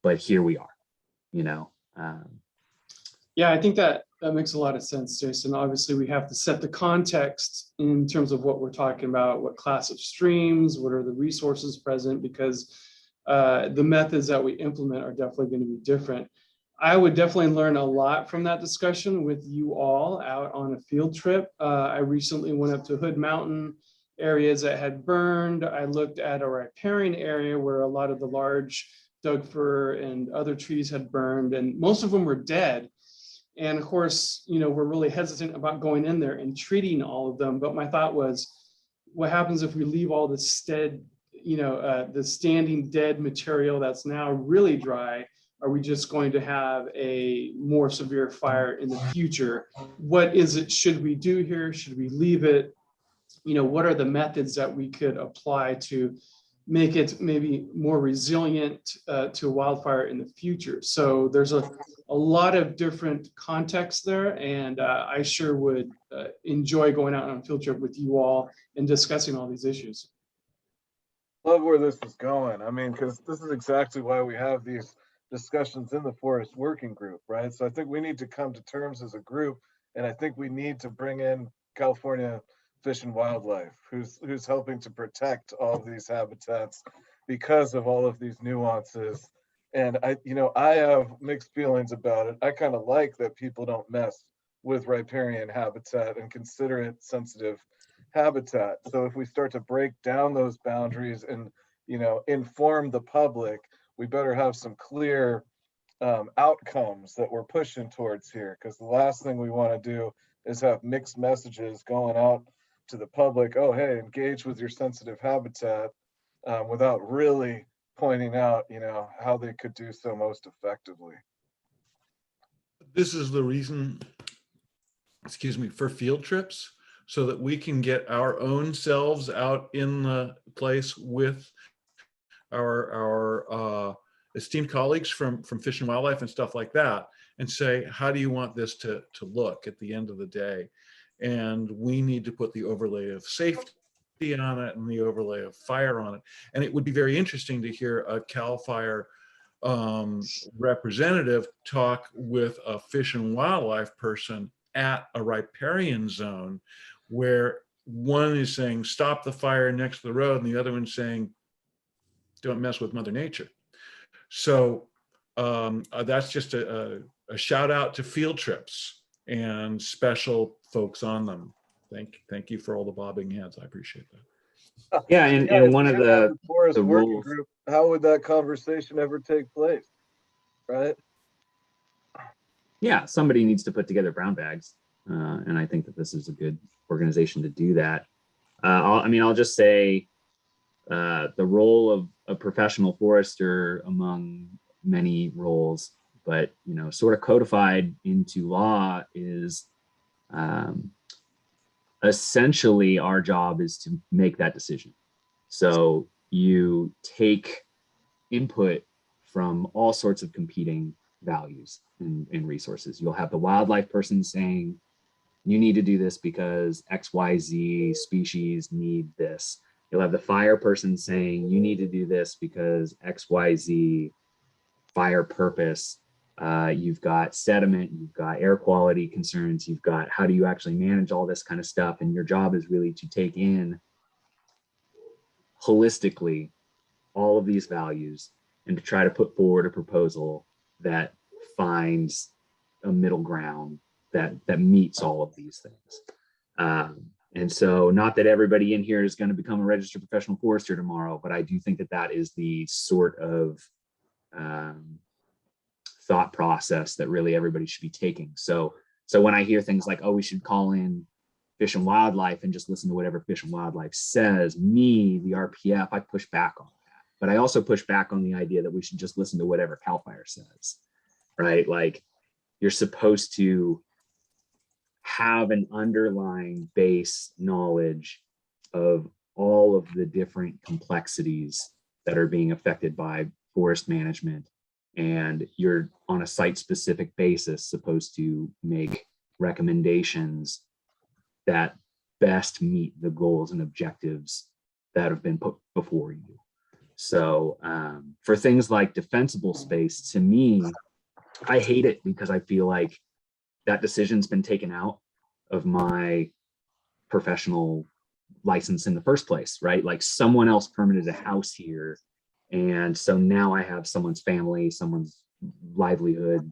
but here we are, you know. Yeah, I think that makes a lot of sense, Jason. Obviously, we have to set the context in terms of what we're talking about, what class of streams, what are the resources present, because the methods that we implement are definitely going to be different. I would definitely learn a lot from that discussion with you all out on a field trip. I recently went up to Hood Mountain, areas that had burned. I looked at a riparian area where a lot of the large Doug fir and other trees had burned, and most of them were dead. And of course, you know, we're really hesitant about going in there and treating all of them. But my thought was, what happens if we leave all the the standing dead material that's now really dry? Are we just going to have a more severe fire in the future? What is it? Should we do here? Should we leave it? You know, what are the methods that we could apply to make it maybe more resilient to wildfire in the future? So there's a lot of different contexts there, and I sure would enjoy going out on a field trip with you all and discussing all these issues. Love where this is going. I mean, because this is exactly why we have these discussions in the forest working group, right? So I think we need to come to terms as a group, and I think we need to bring in California Fish and Wildlife, who's helping to protect all of these habitats because of all of these nuances. And I have mixed feelings about it. I kind of like that people don't mess with riparian habitat and consider it sensitive habitat. So if we start to break down those boundaries and, inform the public, we better have some clear outcomes that we're pushing towards here. Because the last thing we want to do is have mixed messages going out to the public. Oh, hey, engage with your sensitive habitat, without really pointing out, how they could do so most effectively. This is the reason, for field trips, so that we can get our own selves out in the place with our esteemed colleagues from Fish and Wildlife and stuff like that, and say, how do you want this to look at the end of the day? And we need to put the overlay of safety on it and the overlay of fire on it. And it would be very interesting to hear a CAL FIRE representative talk with a Fish and Wildlife person at a riparian zone, where one is saying stop the fire next to the road and the other one's saying don't mess with Mother Nature. So that's just a shout out to field trips and special folks on them. Thank you for all the bobbing heads. I appreciate that. Yeah, and one of the forest working rules, group, how would that conversation ever take place, right? yeah, somebody needs to put together brown bags, and I think that this is a good organization to do that. I'll just say the role of a professional forester among many roles, but sort of codified into law, is essentially our job is to make that decision. So you take input from all sorts of competing values and resources. You'll have the wildlife person saying, you need to do this because XYZ species need this. You'll have the fire person saying, you need to do this because XYZ fire purpose. You've got sediment, you've got air quality concerns, you've got how do you actually manage all this kind of stuff. And your job is really to take in holistically all of these values and to try to put forward a proposal that finds a middle ground that meets all of these things. And so not that everybody in here is going to become a registered professional forester tomorrow, but I do think that is the sort of thought process that really everybody should be taking. So when I hear things like, oh, we should call in Fish and Wildlife and just listen to whatever Fish and Wildlife says. Me, the RPF, I push back on that. But I also push back on the idea that we should just listen to whatever CAL FIRE says, right? Like, you're supposed to have an underlying base knowledge of all of the different complexities that are being affected by forest management. And you're on a site-specific basis supposed to make recommendations that best meet the goals and objectives that have been put before you. So for things like defensible space, to me, I hate it because I feel like that decision's been taken out of my professional license in the first place, right? Like, someone else permitted a house here. And so now I have someone's family, someone's livelihood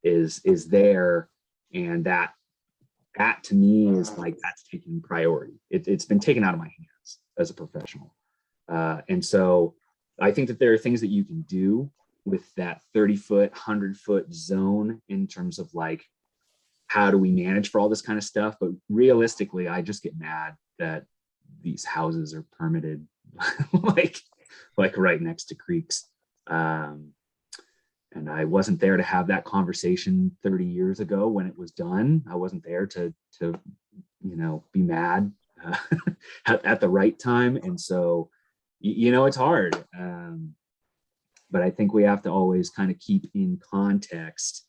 is there. And that to me is like, that's taking priority. It's been taken out of my hands as a professional. And so I think that there are things that you can do with that 30-foot, 100-foot zone in terms of like, how do we manage for all this kind of stuff? But realistically, I just get mad that these houses are permitted like right next to creeks. And I wasn't there to have that conversation 30 years ago when it was done. I wasn't there to be mad at the right time. And so, it's hard. But I think we have to always kind of keep in context.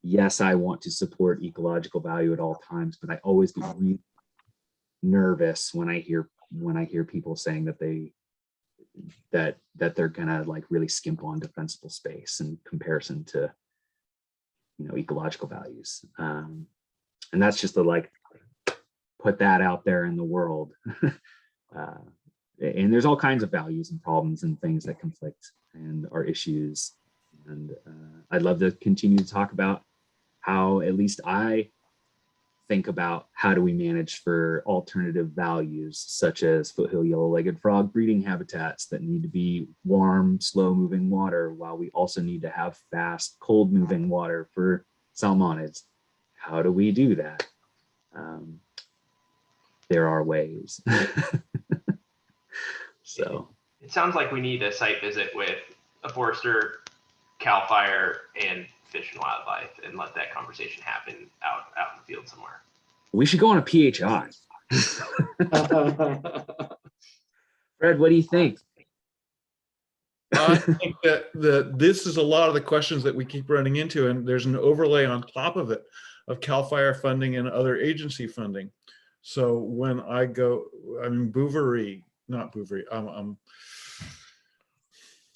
Yes, I want to support ecological value at all times, but I always get really nervous when I hear people saying that they're gonna like really skimp on defensible space in comparison to ecological values. And that's just to like put that out there in the world. And there's all kinds of values and problems and things that conflict and are issues. And I'd love to continue to talk about how at least I think about how do we manage for alternative values, such as foothill yellow-legged frog breeding habitats that need to be warm, slow-moving water, while we also need to have fast, cold-moving water for salmonids. How do we do that? There are ways. So it sounds like we need a site visit with a forester, CAL FIRE, and Fish and Wildlife, and let that conversation happen out in the field somewhere. we should go on a PHI. Fred, what do you think? I think that this is a lot of the questions that we keep running into, and there's an overlay on top of it of CAL FIRE funding and other agency funding. So when I go,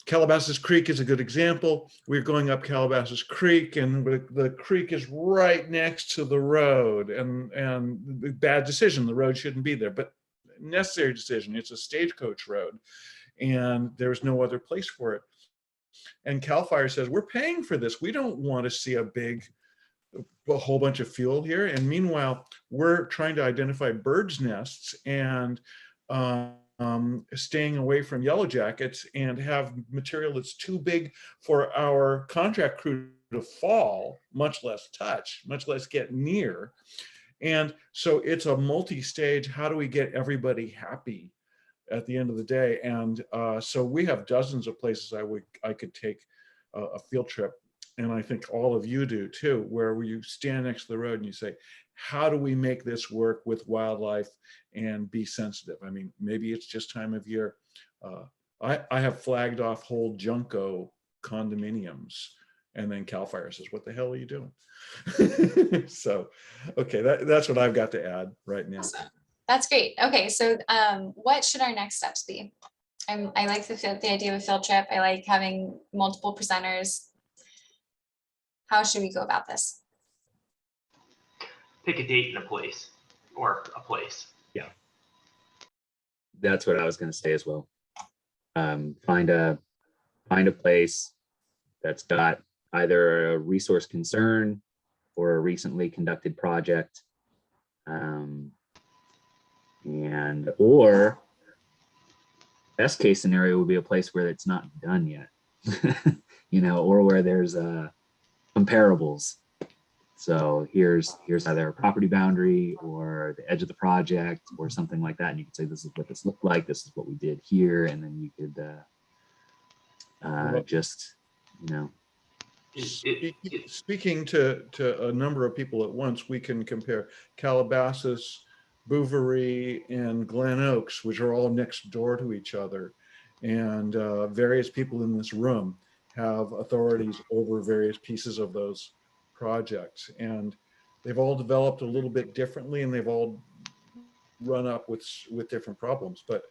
Calabasas Creek is a good example. We're going up Calabasas Creek, and the creek is right next to the road, and bad decision. The road shouldn't be there, but necessary decision. It's a stagecoach road, and there's no other place for it. And CAL FIRE says, we're paying for this. We don't want to see a whole bunch of fuel here. And meanwhile, we're trying to identify birds' nests and staying away from yellow jackets, and have material that's too big for our contract crew to fall, much less touch, much less get near. And so it's a multi-stage, how do we get everybody happy at the end of the day? And so we have dozens of places I could take a field trip, and I think all of you do too, where you stand next to the road and you say, how do we make this work with wildlife and be sensitive? I mean, maybe it's just time of year. I have flagged off whole Junco condominiums, and then CAL FIRE says, what the hell are you doing? So, okay, that's what I've got to add right now. Awesome. That's great. Okay, so what should our next steps be? I like the idea of a field trip. I like having multiple presenters. How should we go about this? Pick a date and a place, or a place. Yeah, that's what I was going to say as well. Find a place that's got either a resource concern or a recently conducted project, or best case scenario would be a place where it's not done yet, or where there's comparables. So here's either a property boundary or the edge of the project or something like that. And you could say, this is what this looked like. This is what we did here. And then you could just, you know. Speaking to a number of people at once, we can compare Calabasas, Bouverie, and Glen Oaks, which are all next door to each other. And various people in this room have authorities over various pieces of those projects. And they've all developed a little bit differently, and they've all run up with different problems. But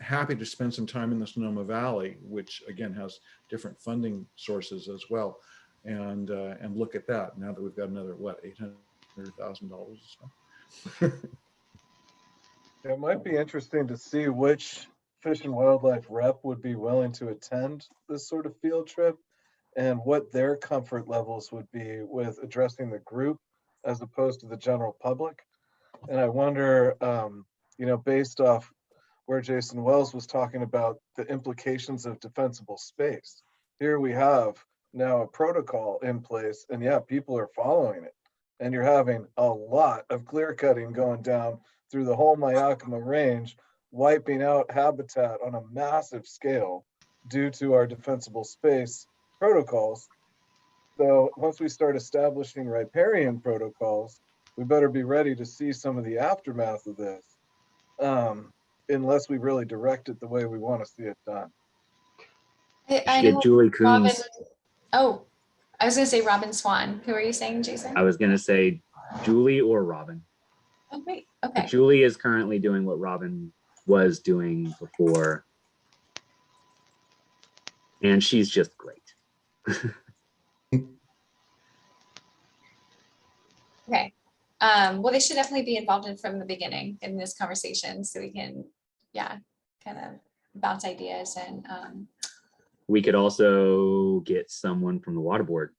happy to spend some time in the Sonoma Valley, which again has different funding sources as well, and look at that now that we've got another what, $800,000 or so. It might be interesting to see which Fish and Wildlife rep would be willing to attend this sort of field trip and what their comfort levels would be with addressing the group as opposed to the general public. And I wonder, you know, based off where Jason Wells was talking about the implications of defensible space. Here we have now a protocol in place, and yeah, people are following it. And you're having a lot of clear cutting going down through the whole Mayakama range, wiping out habitat on a massive scale due to our defensible space protocols. So once we start establishing riparian protocols, we better be ready to see some of the aftermath of this. Unless we really direct it the way we want to see it done. I Get know Julie Robin. Coons. Oh, I was gonna say Robin Swan. Who are you saying, Jason? I was gonna say Julie or Robin. Oh, great. But Okay. Julie is currently doing what Robin was doing before. And she's just great. Okay. Well, they should definitely be involved in from the beginning in this conversation, so we can, yeah, kind of bounce ideas and. We could also get someone from the water board.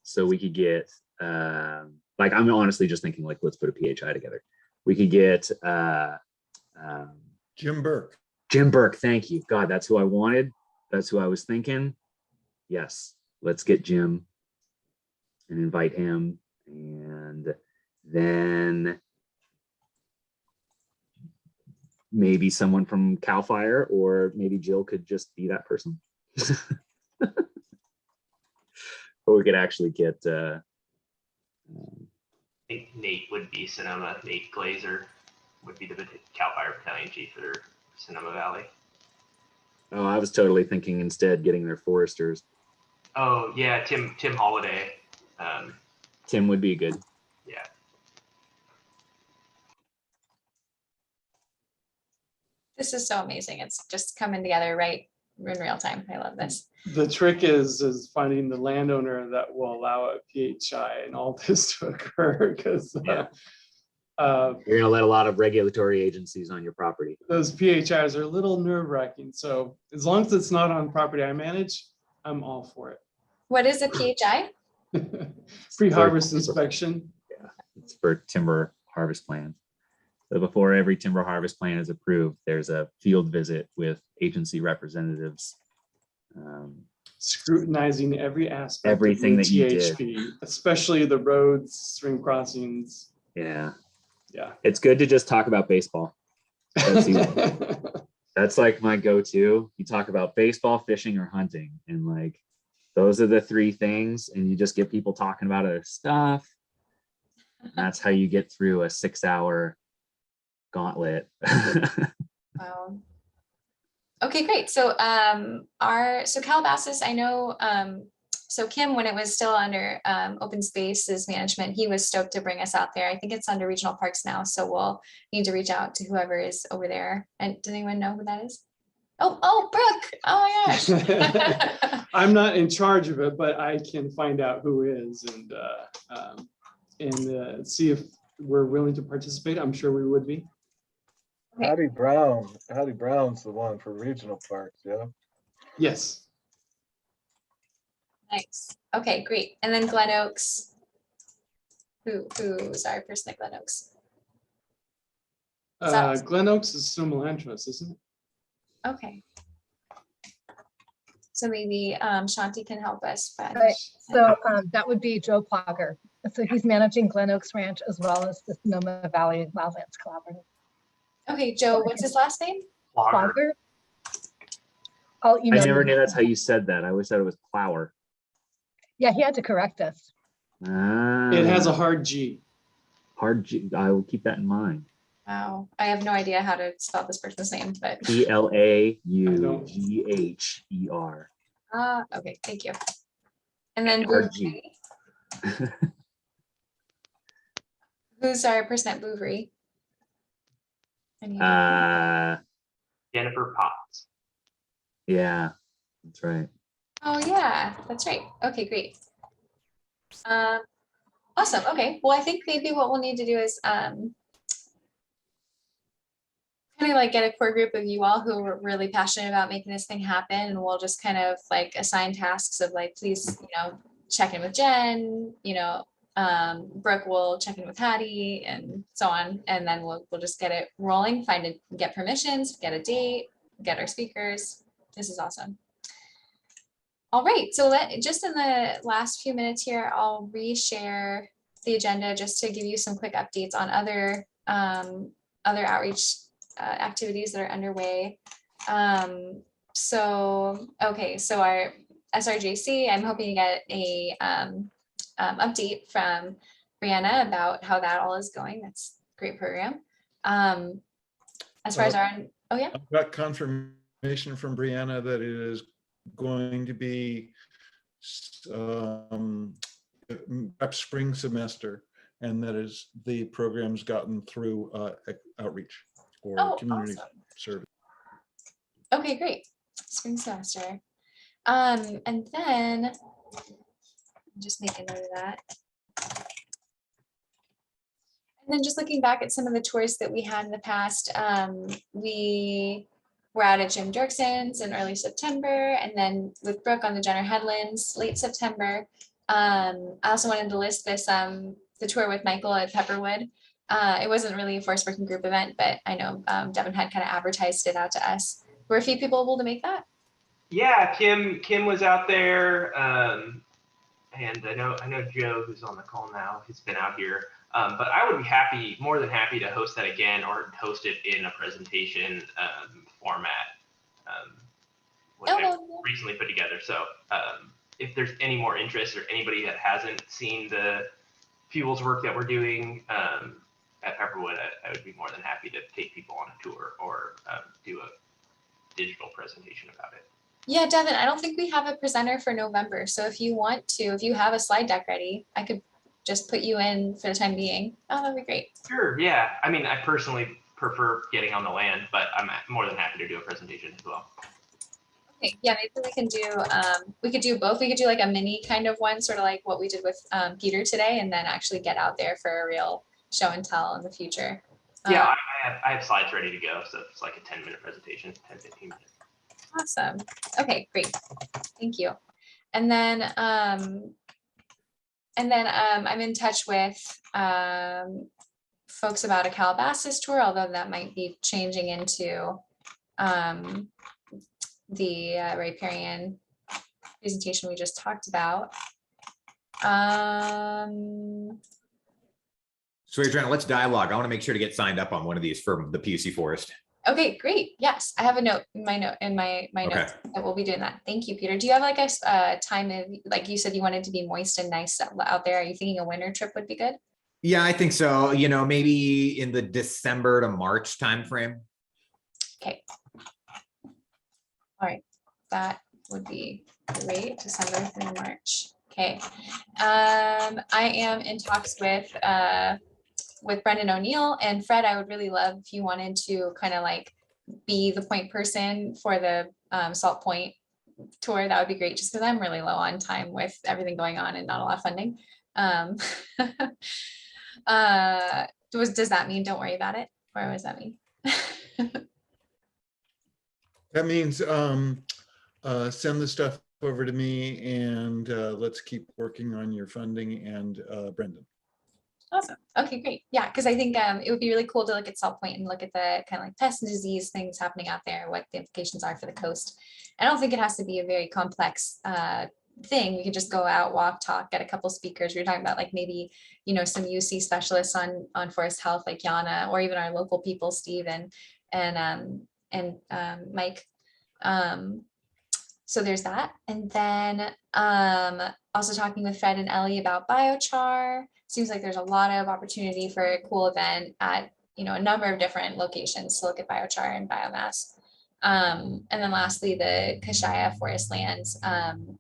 So we could get, like, I'm honestly just thinking, like, let's put a PHI together. We could get Jim Burke. Jim Burke, thank you. God, that's who I wanted. That's who I was thinking. Yes, let's get Jim and invite him. And then maybe someone from CAL FIRE, or maybe Jill could just be that person. Or we could actually get Nate would be Sonoma. Nate Glazer would be the CAL FIRE battalion chief for Sonoma Valley. oh, I was totally thinking instead getting their foresters. Oh yeah, Tim Holiday. Tim would be good. Yeah. This is so amazing. It's just coming together right in real time. I love this. The trick is finding the landowner that will allow a PHI and all this to occur, because You're gonna let a lot of regulatory agencies on your property. those PHIs are a little nerve-wracking. So as long as it's not on property I manage, I'm all for it. What is a PHI? Pre-harvest inspection. Yeah, it's for timber harvest plans. So before every timber harvest plan is approved, there's a field visit with agency representatives. Scrutinizing every aspect Everything of that you THP, especially the roads, stream crossings. Yeah. Yeah. It's good to just talk about baseball. That's easy. That's like my go-to. You talk about baseball, fishing, or hunting. And like, those are the three things. And you just get people talking about other stuff. And that's how you get through a 6-hour gauntlet. Wow. Okay, great. So so Calabasas, I know, so Kim, when it was still under open spaces management, he was stoked to bring us out there. I think it's under regional parks now, so we'll need to reach out to whoever is over there. And does anyone know who that is? Oh, Brooke. Oh my gosh. I'm not in charge of it, but I can find out who is and see if we're willing to participate. I'm sure we would be. Hattie Brown's the one for regional parks, yeah? Yes. Nice. Okay, great. And then Glen Oaks. Who's our person at Glen Oaks? Glen Oaks is Sonoma Land Trust, isn't it? Okay. So maybe Shanti can help us. Right. So that would be Joe Plogger. So he's managing Glen Oaks Ranch as well as the Sonoma Valley Wildlands Collaborative. Okay, Joe, what's his last name? Plogger. I'll I email never you. knew that's how you said that. I always thought it was Plower. Yeah, he had to correct us. It has a hard G. Hard G. I will keep that in mind. Wow, I have no idea how to spell this person's name, but Plaughger. okay, thank you. And then Hard G. who's our percent Bouvry? Jennifer Potts. Yeah, that's right. Oh yeah, that's right. Okay, great. Awesome. Okay, well, I think maybe what we'll need to do is kind of like get a core group of you all who are really passionate about making this thing happen, and we'll just kind of like assign tasks of like, please, check in with Jen, Brooke will check in with Hattie and so on, and then we'll just get it rolling, get permissions, get a date, get our speakers. This is awesome. All right, so just in the last few minutes here, I'll reshare the agenda just to give you some quick updates on other outreach activities that are underway. So our SRJC, I'm hoping to get a update from Brianna about how that all is going. That's a great program. As far as I've got confirmation from Brianna that it is going to be perhaps spring semester, and that is the program's gotten through outreach or community service. Okay, great. Spring semester. And then just make a note of that. And then just looking back at some of the tours that we had in the past, we were out at Jim Dirkson's in early September, and then with Brooke on the Jenner Headlands, late September. I also wanted to list this, the tour with Michael at Pepperwood. It wasn't really a forest working group event, but I know Devin had kind of advertised it out to us. Were a few people able to make that? Yeah, Kim was out there, and I know Joe, who's on the call now, has been out here. But I would be more than happy to host that again, or host it in a presentation format, which I recently put together. So if there's any more interest or anybody that hasn't seen the fuels work that we're doing at Pepperwood, I would be more than happy to take people on a tour or do a digital presentation about it. Yeah, Devin, I don't think we have a presenter for November. So if you have a slide deck ready, I could just put you in for the time being. Oh, that'd be great. Sure, yeah. I mean, I personally prefer getting on the land, but I'm more than happy to do a presentation as well. Okay, yeah, maybe we could do both. We could do like a mini kind of one, sort of like what we did with Peter today, and then actually get out there for a real show and tell in the future. Yeah, I have slides ready to go. So it's like a 10-minute presentation, 10-15 minutes. Awesome. Okay, great. Thank you. And then I'm in touch with folks about a Calabasas tour, although that might be changing into the riparian presentation we just talked about. So Adriana, let's dialogue. I want to make sure to get signed up on one of these for the PUC Forest. Okay, great. Yes, I have a note in my notes that we'll be doing that. Thank you, Peter. Do you have like a time of, like you said, you wanted to be moist and nice out there? Are you thinking a winter trip would be good? Yeah, I think so. Maybe in the December to March timeframe. Okay. All right, that would be great. December through March. Okay. I am in talks with Brendan O'Neill and Fred. I would really love if you wanted to kind of like be the point person for the Salt Point tour. That would be great, just because I'm really low on time with everything going on and not a lot of funding. Does that mean don't worry about it, or what does that mean? That means send the stuff over to me, and let's keep working on your funding and Brendan. Awesome. Okay, great. Yeah, because I think it would be really cool to look at Salt Point and look at the kind of like pest and disease things happening out there, what the implications are for the coast. I don't think it has to be a very complex thing. We could just go out, walk, talk, get a couple speakers. We were talking about like maybe, you know, some UC specialists on forest health like Yana, or even our local people, Steve and Mike. So there's that. And then also talking with Fred and Ellie about biochar. Seems like there's a lot of opportunity for a cool event at, you know, a number of different locations to look at biochar and biomass. And then lastly, the Kashaya forest lands.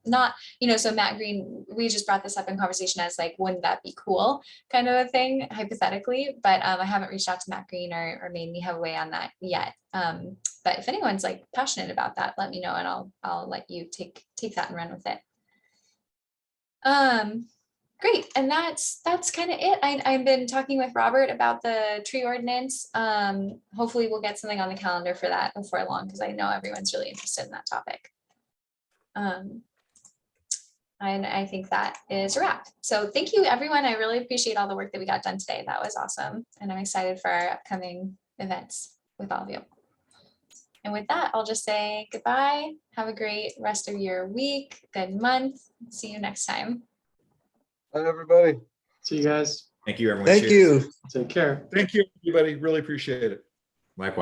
Not, you know, so Matt Green, we just brought this up in conversation as like, wouldn't that be cool kind of a thing, hypothetically, but I haven't reached out to Matt Green or made me have a way on that yet. But if anyone's like passionate about that, let me know and I'll let you take that and run with it. Great, and that's kind of it. I've been talking with Robert about the tree ordinance. Hopefully we'll get something on the calendar for that before long, because I know everyone's really interested in that topic. And I think that is a wrap. So thank you, everyone. I really appreciate all the work that we got done today. That was awesome. And I'm excited for our upcoming events with all of you. And with that, I'll just say goodbye. Have a great rest of your week, good month. See you next time. Bye, everybody. See you guys. Thank you, everyone. Thank Cheers. you. Take care. Thank you, everybody. Really appreciate it.